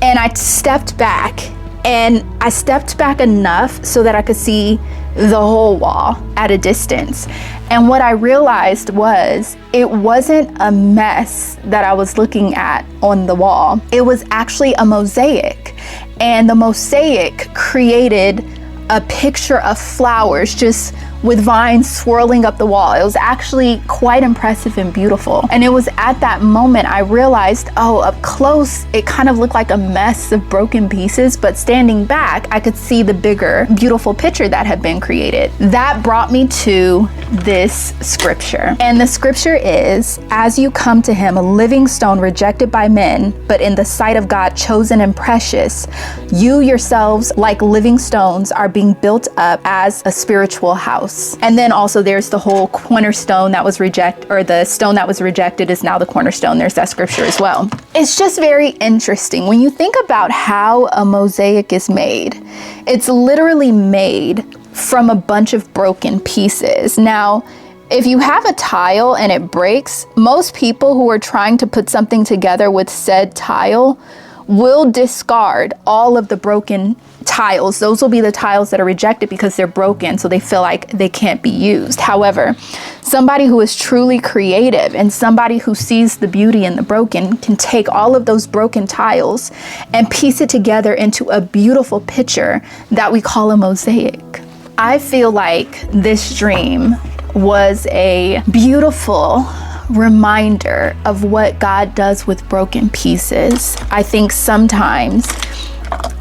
And I stepped back, and I stepped back enough so that I could see the whole wall at a distance. And what I realized was it wasn't a mess that I was looking at on the wall. It was actually a mosaic. And the mosaic created a picture of flowers, just with vines swirling up the wall. It was actually quite impressive and beautiful. And it was at that moment I realized, oh, up close, it kind of looked like a mess of broken pieces, but standing back, I could see the bigger, beautiful picture that had been created. That brought me to this scripture. And the scripture is, as you come to him, a living stone rejected by men, but in the sight of God, chosen and precious, you yourselves, like living stones, are being built up as a spiritual house. And then also there's the whole cornerstone that was rejected, or the stone that was rejected is now the cornerstone. There's that scripture as well. It's just very interesting when you think about how a mosaic is made. It's literally made from a bunch of broken pieces. Now, if you have a tile and it breaks, most people who are trying to put something together with said tile will discard all of the broken tiles. Those will be the tiles that are rejected because they're broken, so they feel like they can't be used. However, somebody who is truly creative and somebody who sees the beauty in the broken can take all of those broken tiles and piece it together into a beautiful picture that we call a mosaic. I feel like this dream was a beautiful reminder of what God does with broken pieces. I think sometimes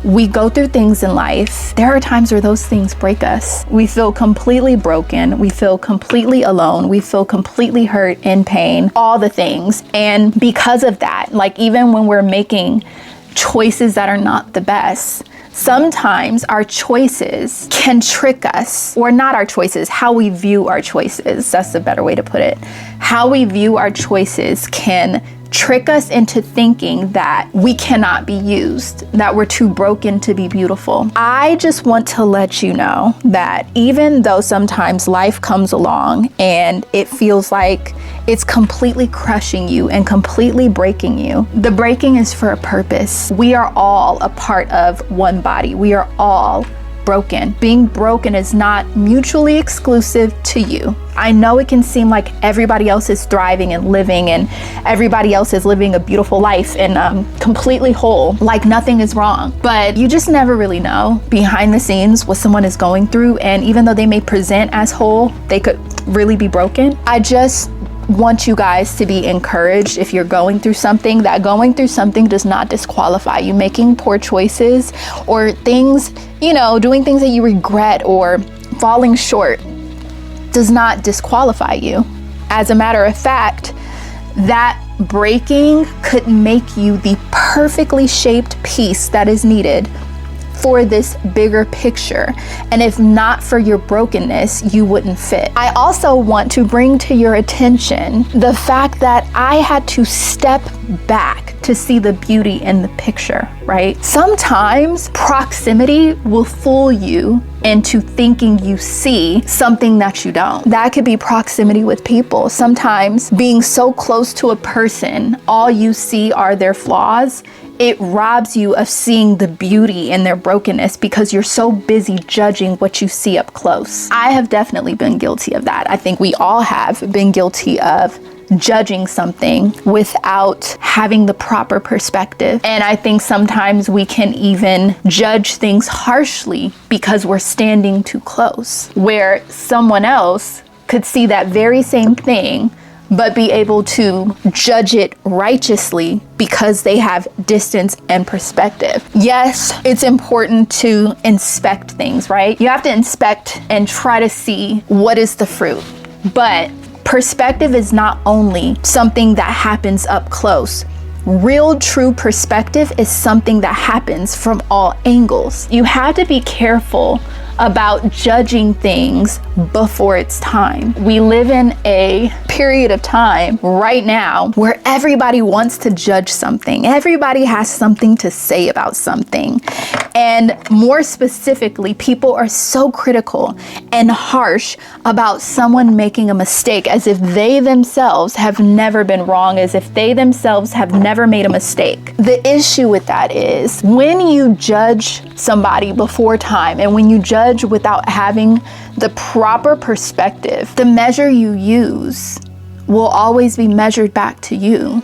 we go through things in life. There are times where those things break us. We feel completely broken. We feel completely alone. We feel completely hurt, in pain, all the things. And because of that, like even when we're making choices that are not the best, sometimes our choices can trick us, or not our choices, how we view our choices. That's a better way to put it. How we view our choices can trick us into thinking that we cannot be used, that we're too broken to be beautiful. I just want to let you know that even though sometimes life comes along and it feels like it's completely crushing you and completely breaking you, the breaking is for a purpose. We are all a part of one body. We are all broken. Being broken is not mutually exclusive to you. I know it can seem like everybody else is thriving and living and everybody else is living a beautiful life and completely whole, like nothing is wrong. But you just never really know behind the scenes what someone is going through. And even though they may present as whole, they could really be broken. I just want you guys to be encouraged if you're going through something, that going through something does not disqualify you. Making poor choices or things, you know, doing things that you regret or falling short does not disqualify you. As a matter of fact, that breaking could make you the perfectly shaped piece that is needed for this bigger picture. And if not for your brokenness, you wouldn't fit. I also want to bring to your attention the fact that I had to step back to see the beauty in the picture, right? Sometimes proximity will fool you into thinking you see something that you don't. That could be proximity with people. Sometimes being so close to a person, all you see are their flaws. It robs you of seeing the beauty in their brokenness because you're so busy judging what you see up close. I have definitely been guilty of that. I think we all have been guilty of judging something without having the proper perspective. And I think sometimes we can even judge things harshly because we're standing too close, where someone else could see that very same thing but be able to judge it righteously because they have distance and perspective. Yes, it's important to inspect things, right? You have to inspect and try to see what is the fruit. But perspective is not only something that happens up close. Real, true perspective is something that happens from all angles. You have to be careful about judging things before it's time. We live in a period of time right now where everybody wants to judge something. Everybody has something to say about something. And more specifically, people are so critical and harsh about someone making a mistake as if they themselves have never been wrong, as if they themselves have never made a mistake. The issue with that is when you judge somebody before time and when you judge without having the proper perspective, the measure you use will always be measured back to you.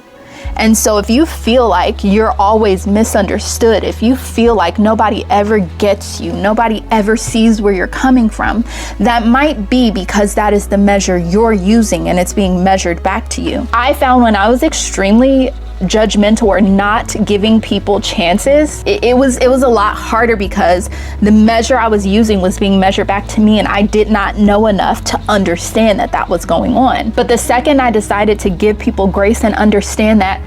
And so if you feel like you're always misunderstood, if you feel like nobody ever gets you, nobody ever sees where you're coming from, that might be because that is the measure you're using and it's being measured back to you. I found when I was extremely judgmental or not giving people chances, it was a lot harder because the measure I was using was being measured back to me, and I did not know enough to understand that was going on. But the second I decided to give people grace and understand that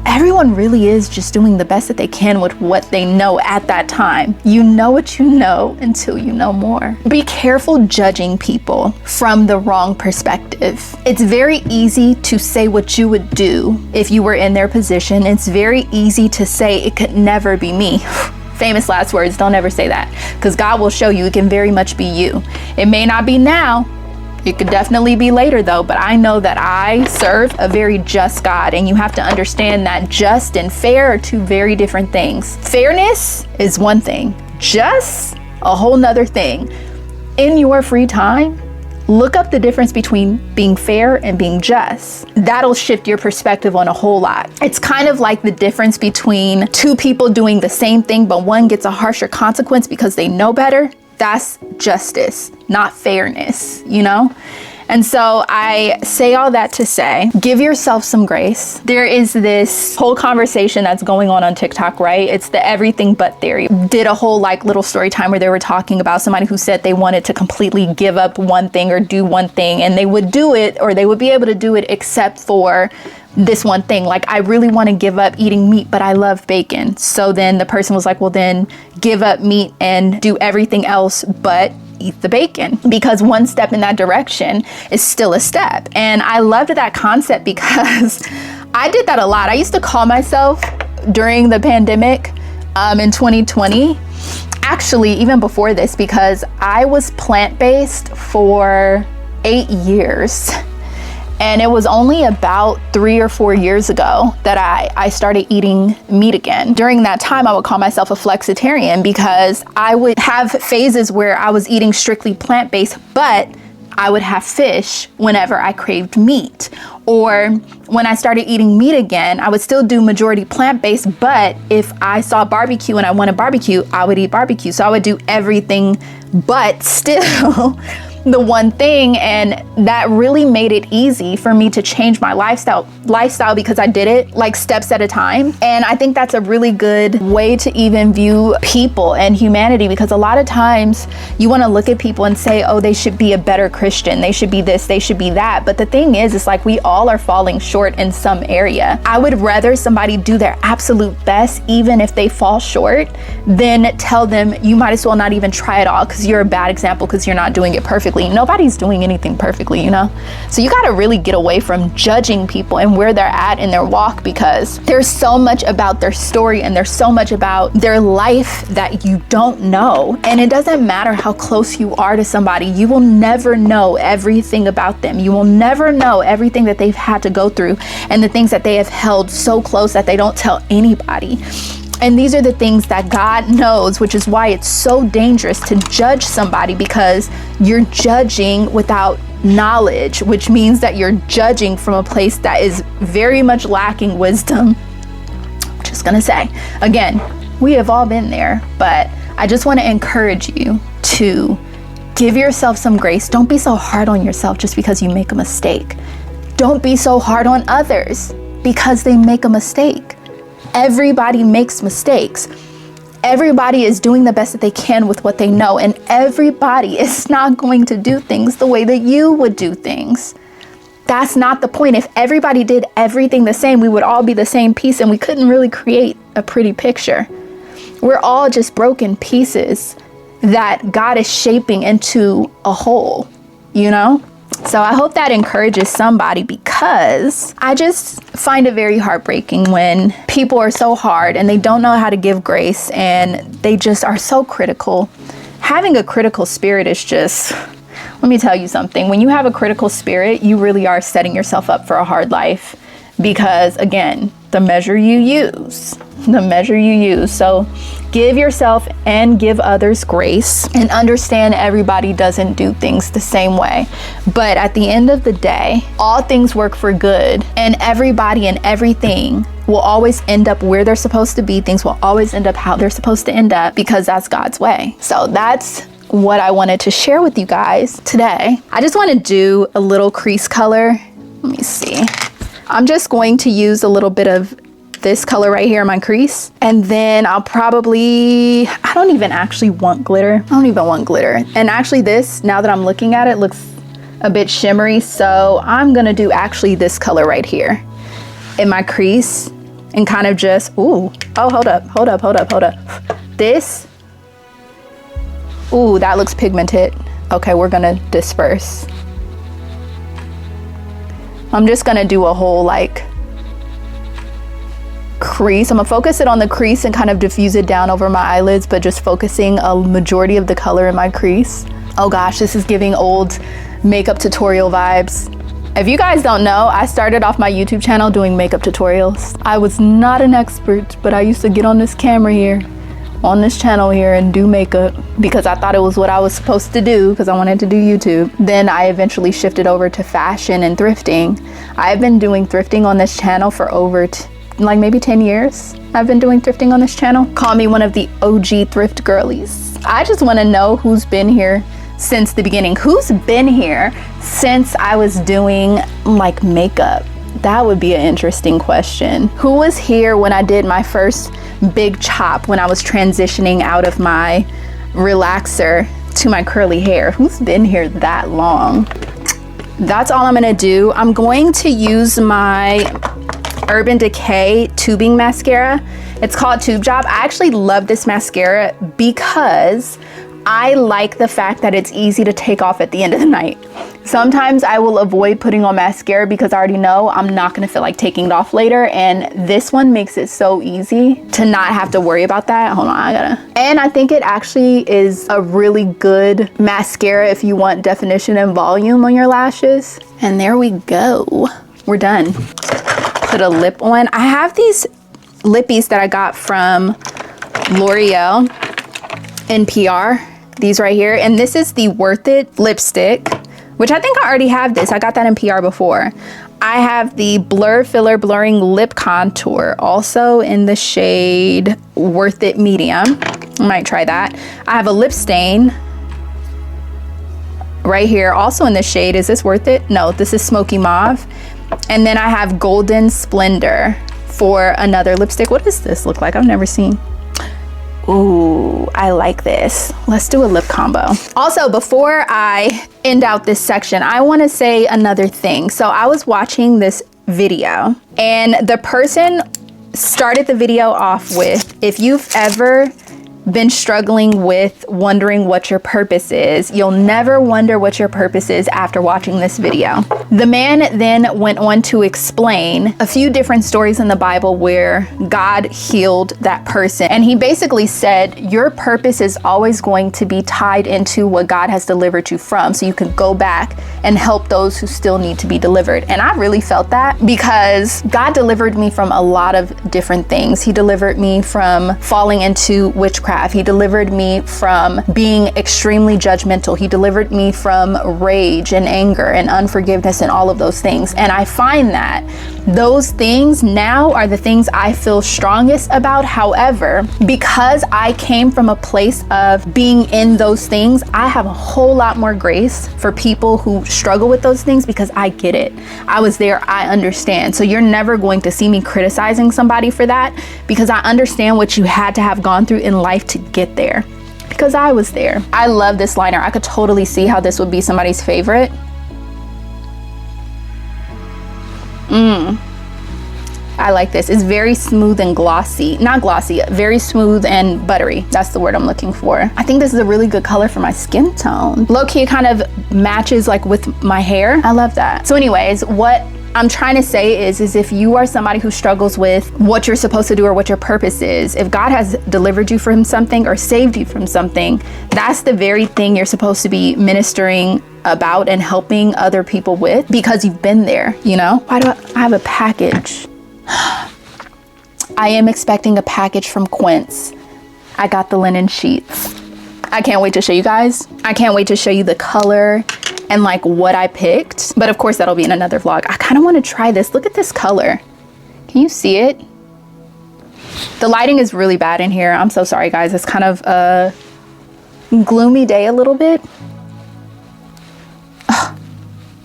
everyone really is just doing the best that they can with what they know at that time. You know what you know until you know more. Be careful judging people from the wrong perspective. It's very easy to say what you would do if you were in their position. It's very easy to say it could never be me. Famous last words, don't ever say that, because God will show you it can very much be you. It may not be now. It could definitely be later though, but I know that I serve a very just God, and you have to understand that just and fair are two very different things. Fairness is one thing, just a whole nother thing. In your free time, look up the difference between being fair and being just. That'll shift your perspective on a whole lot. It's kind of like the difference between two people doing the same thing, but one gets a harsher consequence because they know better. That's justice, not fairness, you know? And so I say all that to say, give yourself some grace. There is this whole conversation that's going on TikTok, right? It's the everything but theory. Did a whole like little story time where they were talking about somebody who said they wanted to completely give up one thing or do one thing, and they would do it, or they would be able to do it except for this one thing. Like, I really want to give up eating meat, but I love bacon. So then the person was like, well, then give up meat and do everything else but eat the bacon, because one step in that direction is still a step. And I loved that concept because I did that a lot. I used to call myself during the pandemic in 2020, actually even before this, because I was plant-based for 8 years. And it was only about 3 or 4 years ago that I started eating meat again. During that time, I would call myself a flexitarian because I would have phases where I was eating strictly plant-based, but I would have fish whenever I craved meat. Or when I started eating meat again, I would still do majority plant-based, but if I saw barbecue and I wanted barbecue, I would eat barbecue. So I would do everything but still the one thing, and that really made it easy for me to change my lifestyle because I did it like steps at a time. And I think that's a really good way to even view people and humanity, because a lot of times you want to look at people and say, oh, they should be a better Christian, they should be this, they should be that. But the thing is, it's like we all are falling short in some area. I would rather somebody do their absolute best, even if they fall short, than tell them you might as well not even try at all because you're a bad example because you're not doing it perfectly. Nobody's doing anything perfectly, you know? So you got to really get away from judging people and where they're at in their walk, because there's so much about their story and there's so much about their life that you don't know. And it doesn't matter how close you are to somebody, you will never know everything about them. You will never know everything that they've had to go through and the things that they have held so close that they don't tell anybody. And these are the things that God knows, which is why it's so dangerous to judge somebody, because you're judging without knowledge, which means that you're judging from a place that is very much lacking wisdom. I'm just gonna say, again, we have all been there, but I just want to encourage you to give yourself some grace. Don't be so hard on yourself just because you make a mistake. Don't be so hard on others because they make a mistake. Everybody makes mistakes. Everybody is doing the best that they can with what they know, and everybody is not going to do things the way that you would do things. That's not the point. If everybody did everything the same, we would all be the same piece and we couldn't really create a pretty picture. We're all just broken pieces that God is shaping into a whole, you know? So I hope that encourages somebody, because I just find it very heartbreaking when people are so hard and they don't know how to give grace and they just are so critical. Having a critical spirit is just, let me tell you something. When you have a critical spirit, you really are setting yourself up for a hard life, because again, the measure you use. So give yourself and give others grace, and understand everybody doesn't do things the same way. But at the end of the day, all things work for good, and everybody and everything will always end up where they're supposed to be. Things will always end up how they're supposed to end up because that's God's way. So that's what I wanted to share with you guys today. I just want to do a little crease color. Let me see. I'm just going to use a little bit of this color right here in my crease, and then I'll probably, I don't even actually want glitter. I don't even want glitter. And actually this, now that I'm looking at it, looks a bit shimmery, so I'm gonna do actually this color right here in my crease and kind of just, ooh, oh, hold up. This, ooh, that looks pigmented. Okay, we're gonna disperse. I'm just gonna do a whole like crease. I'm gonna focus it on the crease and kind of diffuse it down over my eyelids, but just focusing a majority of the color in my crease. Oh gosh, this is giving old makeup tutorial vibes. If you guys don't know, I started off my YouTube channel doing makeup tutorials. I was not an expert, but I used to get on this camera here, on this channel here, and do makeup because I thought it was what I was supposed to do because I wanted to do YouTube. Then I eventually shifted over to fashion and thrifting. I've been doing thrifting on this channel for over like maybe 10 years. I've been doing thrifting on this channel. Call me one of the OG thrift girlies. I just want to know who's been here since the beginning. Who's been here since I was doing like makeup? That would be an interesting question. Who was here when I did my first big chop, when I was transitioning out of my relaxer to my curly hair? Who's been here that long? That's all I'm gonna do. I'm going to use my Urban Decay tubing mascara. It's called Tube Job. I actually love this mascara because I like the fact that it's easy to take off at the end of the night. Sometimes I will avoid putting on mascara because I already know I'm not gonna feel like taking it off later, and this one makes it so easy to not have to worry about that. Hold on, and I think it actually is a really good mascara if you want definition and volume on your lashes. And there we go, we're done. Put a lip on. I have these lippies that I got from L'Oreal in PR, these right here, and this is the Worth It lipstick, which I think I already have this. I got that in PR before. I have the Blur Filler Blurring Lip Contour, also in the shade Worth It Medium. I might try that. I have a lip stain right here, also in the shade, is this Worth It? No, this is Smoky Mauve. And then I have Golden Splendor for another lipstick. What does this look like? I've never seen. Ooh, I like this. Let's do a lip combo. Also, before I end out this section, I want to say another thing. So I was watching this video and the person started the video off with, if you've ever been struggling with wondering what your purpose is, you'll never wonder what your purpose is after watching this video. The man then went on to explain a few different stories in the Bible where God healed that person. And he basically said, your purpose is always going to be tied into what God has delivered you from, so you can go back and help those who still need to be delivered. And I really felt that because God delivered me from a lot of different things. He delivered me from falling into witchcraft. He delivered me from being extremely judgmental. He delivered me from rage and anger and unforgiveness and all of those things. And I find that those things now are the things I feel strongest about. However, because I came from a place of being in those things, I have a whole lot more grace for people who struggle with those things because I get it. I was there, I understand. So you're never going to see me criticizing somebody for that because I understand what you had to have gone through in life to get there, because I was there. I love this liner. I could totally see how this would be somebody's favorite. I like this. It's very smooth and glossy. Not glossy, very smooth and buttery. That's the word I'm looking for. I think this is a really good color for my skin tone. Low-key, it kind of matches like with my hair. I love that. So anyways, what I'm trying to say is if you are somebody who struggles with what you're supposed to do or what your purpose is, if God has delivered you from something or saved you from something, that's the very thing you're supposed to be ministering about and helping other people with, because you've been there, you know? Why do I have a package? I am expecting a package from Quince. I got the linen sheets. I can't wait to show you guys. I can't wait to show you the color and like what I picked. But of course that'll be in another vlog. I kind of want to try this. Look at this color. Can you see it? The lighting is really bad in here. I'm so sorry, guys. It's kind of a gloomy day a little bit.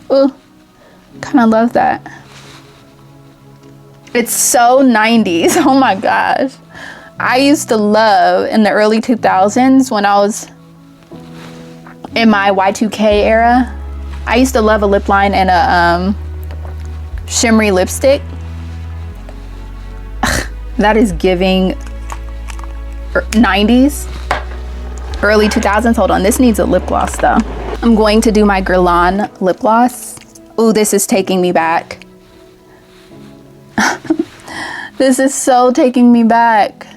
Oh, kind of love that. It's so 90s. Oh my gosh. I used to love in the early 2000s when I was in my Y2K era. I used to love a lip line and a shimmery lipstick. That is giving 90s, early 2000s. Hold on, this needs a lip gloss though. I'm going to do my Guerlain lip gloss. Ooh, this is taking me back. This is so taking me back.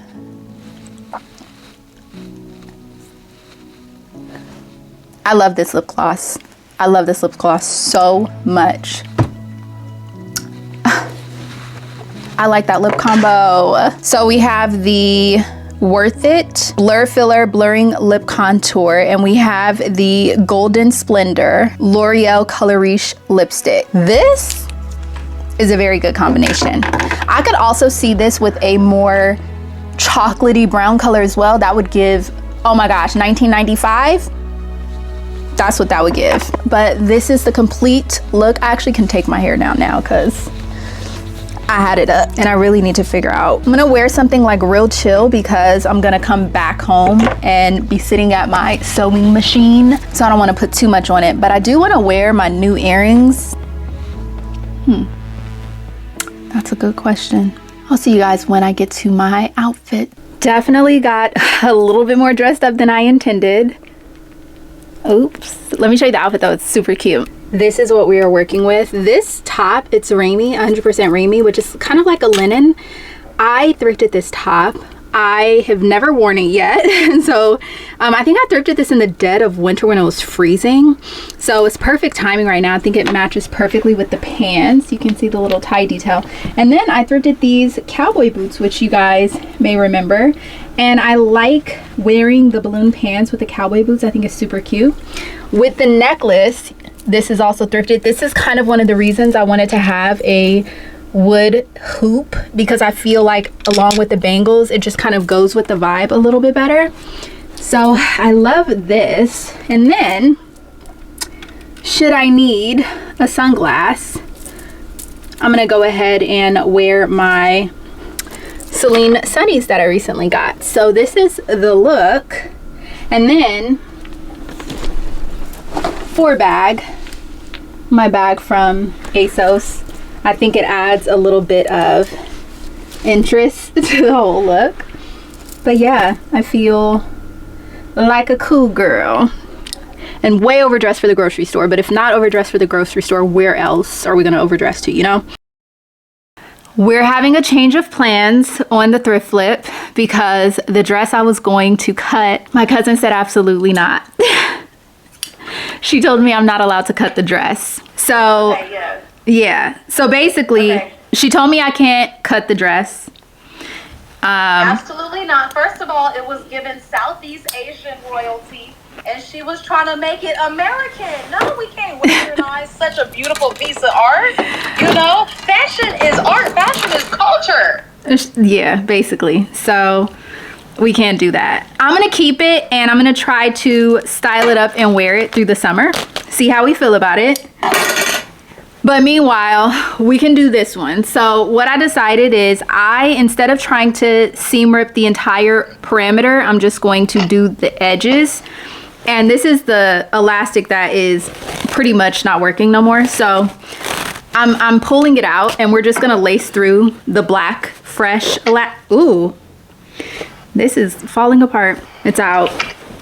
I love this lip gloss. I love this lip gloss so much. I like that lip combo. So we have the Worth It Blur Filler Blurring Lip Contour, and we have the Golden Splendor L'Oreal Color Riche Lipstick. This is a very good combination. I could also see this with a more chocolatey brown color as well. That would give, oh my gosh, 1995. That's what that would give. But this is the complete look. I actually can take my hair down now because I had it up and I really need to figure out. I'm gonna wear something like real chill because I'm gonna come back home and be sitting at my sewing machine. So I don't wanna put too much on it, but I do wanna wear my new earrings. That's a good question. I'll see you guys when I get to my outfit. Definitely got a little bit more dressed up than I intended. Oops. Let me show you the outfit though, it's super cute. This is what we are working with. This top, it's Ramy, 100% Ramy, which is kind of like a linen. I thrifted this top. I have never worn it yet. So I think I thrifted this in the dead of winter when it was freezing. So it's perfect timing right now. I think it matches perfectly with the pants. You can see the little tie detail. And then I thrifted these cowboy boots, which you guys may remember. And I like wearing the balloon pants with the cowboy boots. I think it's super cute. With the necklace, this is also thrifted. This is kind of one of the reasons I wanted to have a wood hoop, because I feel like along with the bangles, it just kind of goes with the vibe a little bit better. So I love this. And then, should I need a sunglass, I'm gonna go ahead and wear my Celine Sunnies that I recently got. So this is the look. And then for bag, my bag from ASOS. I think it adds a little bit of interest to the whole look. But yeah, I feel like a cool girl. And way overdressed for the grocery store. But if not overdressed for the grocery store, where else are we gonna overdress to, you know? We're having a change of plans on the thrift flip because the dress I was going to cut, my cousin said absolutely not. She told me I'm not allowed to cut the dress. So Okay, yeah, so basically she told me I can't cut the dress. absolutely not. First of all, it was given Southeast Asian royalty, and she was trying to make it American. No, we can't westernize such a beautiful piece of art. You know, fashion is art. Fashion is culture. Yeah, basically. So we can't do that. I'm gonna keep it and I'm gonna try to style it up and wear it through the summer. See how we feel about it. But meanwhile, we can do this one. So what I decided is instead of trying to seam rip the entire perimeter, I'm just going to do the edges. And this is the elastic that is pretty much not working no more. So I'm pulling it out and we're just gonna lace through the black, fresh, ooh, this is falling apart. It's out.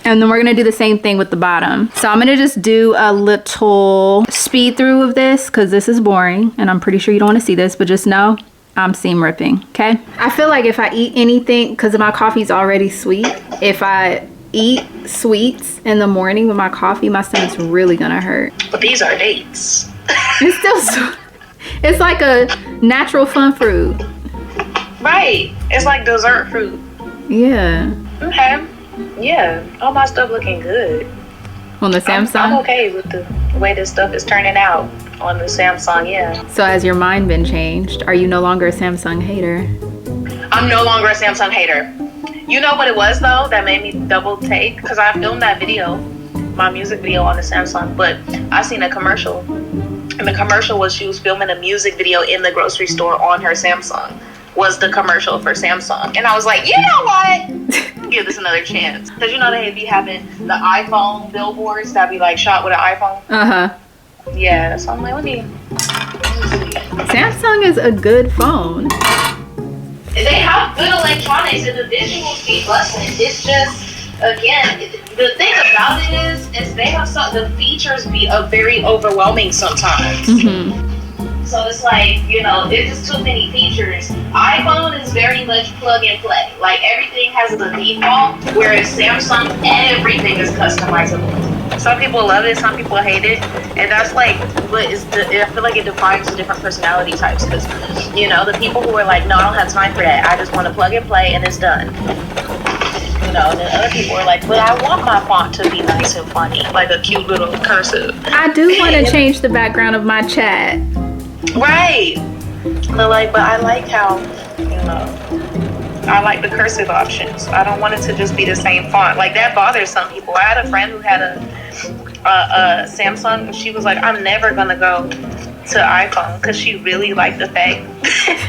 And then we're gonna do the same thing with the bottom. So I'm gonna just do a little speed through of this because this is boring and I'm pretty sure you don't wanna see this, but just know I'm seam ripping, okay? I feel like if I eat anything, because my coffee's already sweet, if I eat sweets in the morning with my coffee, my stomach's really gonna hurt. But these are dates. It's still, it's like a natural fun fruit. Right. It's like dessert fruit. Yeah. Okay. Yeah. All my stuff looking good. On the Samsung? I'm okay with the way this stuff is turning out on the Samsung, yeah. So has your mind been changed? Are you no longer a Samsung hater? I'm no longer a Samsung hater. You know what it was though that made me double take? Because I filmed that video, my music video on the Samsung, but I seen a commercial. And the commercial was she was filming a music video in the grocery store on her Samsung. Was the commercial for Samsung. And I was like, you know what? Give this another chance. Because you know they be having the iPhone billboards that be like shot with an iPhone? Uh-huh. Yeah, so I'm like, let me see. Samsung is a good phone. They have good electronics and the visuals be busting. It's just, again, the thing about it is they have the features be very overwhelming sometimes. So it's like, you know, there's just too many features. iPhone is very much plug and play. Like everything has a default, whereas Samsung, everything is customizable. Some people love it, some people hate it, and that's like I feel like it defines the different personality types. Because you know, the people who are like, no, I don't have time for that. I just want to plug and play, and it's done. You know, and then other people are like, but I want my font to be nice and funny, like a cute little cursive. I do want to change the background of my chat. Right. They're like, but I like how, you know, I like the cursive options. I don't want it to just be the same font. Like that bothers some people. I had a friend who had a Samsung, and she was like, I'm never gonna go to iPhone because she really liked the fact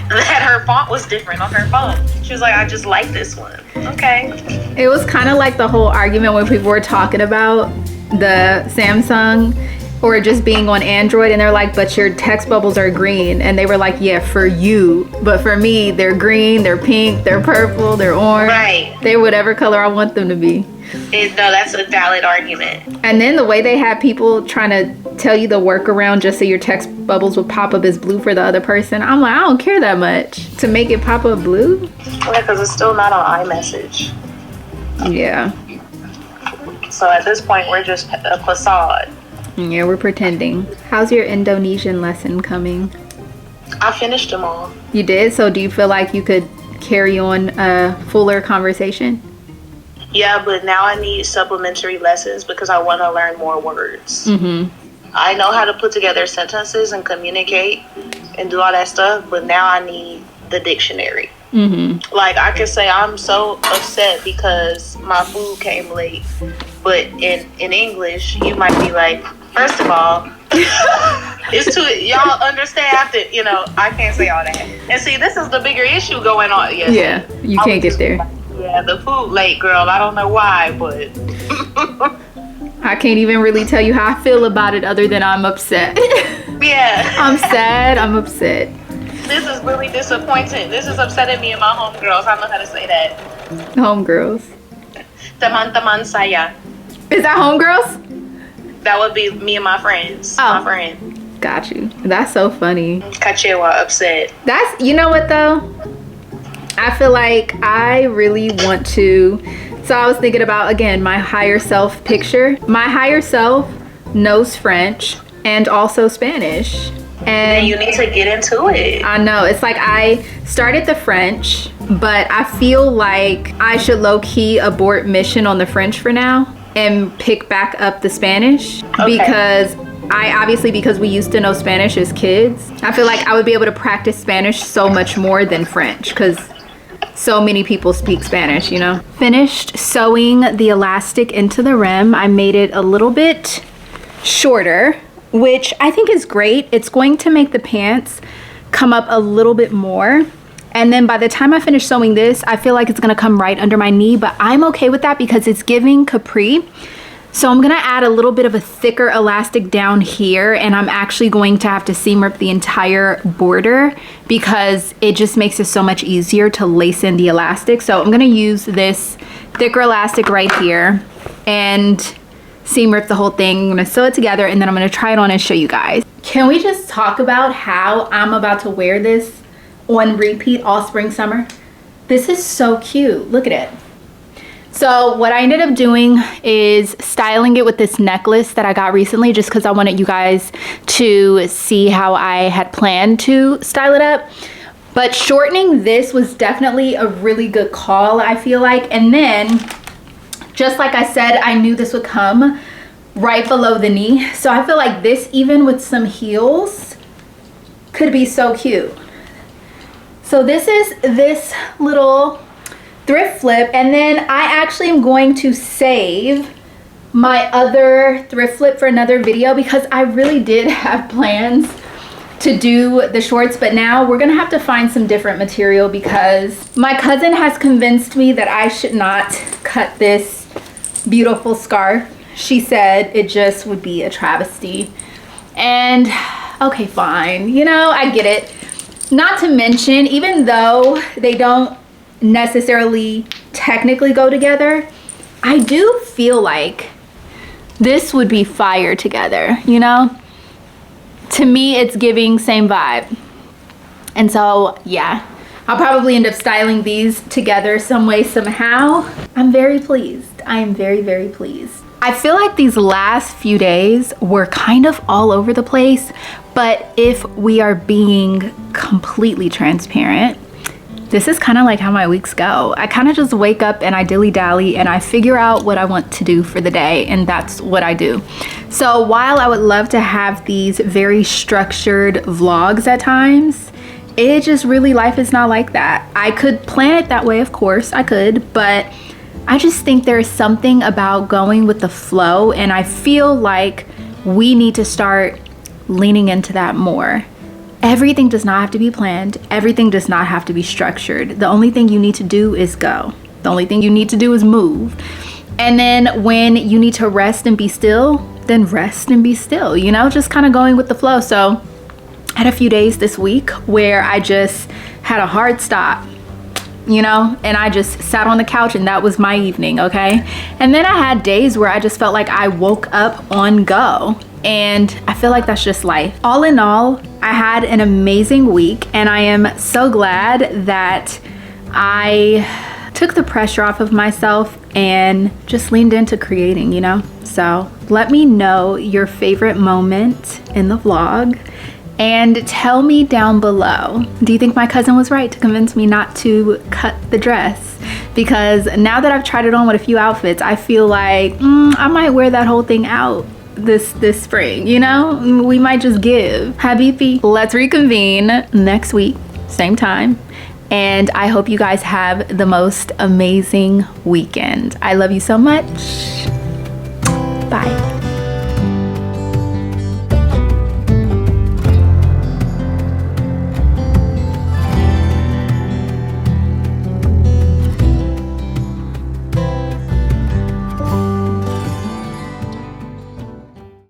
that her font was different on her phone. She was like, I just like this one. Okay. It was kind of like the whole argument when people were talking about the Samsung or just being on Android, and they're like, but your text bubbles are green, and they were like, yeah, for you, but for me, they're green, they're pink, they're purple, they're orange. Right. They're whatever color I want them to be. No, that's a valid argument. And then the way they had people trying to tell you the workaround just so your text bubbles would pop up as blue for the other person, I'm like, I don't care that much to make it pop up blue. Yeah, because it's still not on iMessage. Yeah. So at this point, we're just a facade. Yeah, we're pretending. How's your Indonesian lesson coming? I finished them all. You did? So do you feel like you could carry on a fuller conversation? Yeah, but now I need supplementary lessons because I want to learn more words. I know how to put together sentences and communicate and do all that stuff, but now I need the dictionary. Like I could say I'm so upset because my food came late, but in English you might be like, first of all, it's too, y'all understand that, you know, I can't say all that. And see, this is the bigger issue going on. Yeah, you can't get there. Yeah, the food late, girl. I don't know why, but I can't even really tell you how I feel about it other than I'm upset. Yeah. I'm sad, I'm upset. This is really disappointing. This is upsetting me and my homegirls. I know how to say that. Homegirls. Teman-teman saya. Is that homegirls? That would be me and my friends. Oh. My friend. Got you. That's so funny. Kachewa upset. That's, you know what though? I feel like I really want to, so I was thinking about, again, my higher self picture. My higher self knows French and also Spanish. And you need to get into it. I know, it's like I started the French, but I feel like I should low-key abort mission on the French for now and pick back up the Spanish. Okay. Because we used to know Spanish as kids, I feel like I would be able to practice Spanish so much more than French because so many people speak Spanish, you know. Finished sewing the elastic into the rim. I made it a little bit shorter, which I think is great. It's going to make the pants come up a little bit more. And then by the time I finish sewing this, I feel like it's gonna come right under my knee, but I'm okay with that because it's giving capri. So I'm gonna add a little bit of a thicker elastic down here, and I'm actually going to have to seam rip the entire border because it just makes it so much easier to lace in the elastic. So I'm gonna use this thicker elastic right here and seam rip the whole thing. I'm gonna sew it together and then I'm gonna try it on and show you guys. Can we just talk about how I'm about to wear this on repeat all spring, summer? This is so cute, look at it. So what I ended up doing is styling it with this necklace that I got recently just because I wanted you guys to see how I had planned to style it up. But shortening this was definitely a really good call, I feel like. And then, just like I said, I knew this would come right below the knee. So I feel like this, even with some heels, could be so cute. So this is this little thrift flip, and then I actually am going to save my other thrift flip for another video because I really did have plans to do the shorts, but now we're gonna have to find some different material because my cousin has convinced me that I should not cut this beautiful scarf. She said it just would be a travesty. And okay, fine, you know, I get it. Not to mention, even though they don't necessarily technically go together, I do feel like this would be fire together, you know? To me, it's giving same vibe. And so, yeah, I'll probably end up styling these together some way, somehow. I'm very pleased. I am very, very pleased. I feel like these last few days were kind of all over the place, but if we are being completely transparent, this is kind of like how my weeks go. I kind of just wake up and I dilly-dally and I figure out what I want to do for the day, and that's what I do. So while I would love to have these very structured vlogs at times, it just really, life is not like that. I could plan it that way, of course, I could, but I just think there's something about going with the flow, and I feel like we need to start leaning into that more. Everything does not have to be planned. Everything does not have to be structured. The only thing you need to do is go. The only thing you need to do is move. And then when you need to rest and be still, then rest and be still, you know, just kind of going with the flow. So I had a few days this week where I just had a hard stop, you know, and I just sat on the couch and that was my evening, okay? And then I had days where I just felt like I woke up on go, and I feel like that's just life. All in all, I had an amazing week, and I am so glad that I took the pressure off of myself and just leaned into creating, you know? So let me know your favorite moment in the vlog. And tell me down below, do you think my cousin was right to convince me not to cut the dress? Because now that I've tried it on with a few outfits, I feel like I might wear that whole thing out this spring, you know? We might just give. Habibi, let's reconvene next week, same time. And I hope you guys have the most amazing weekend. I love you so much. Bye.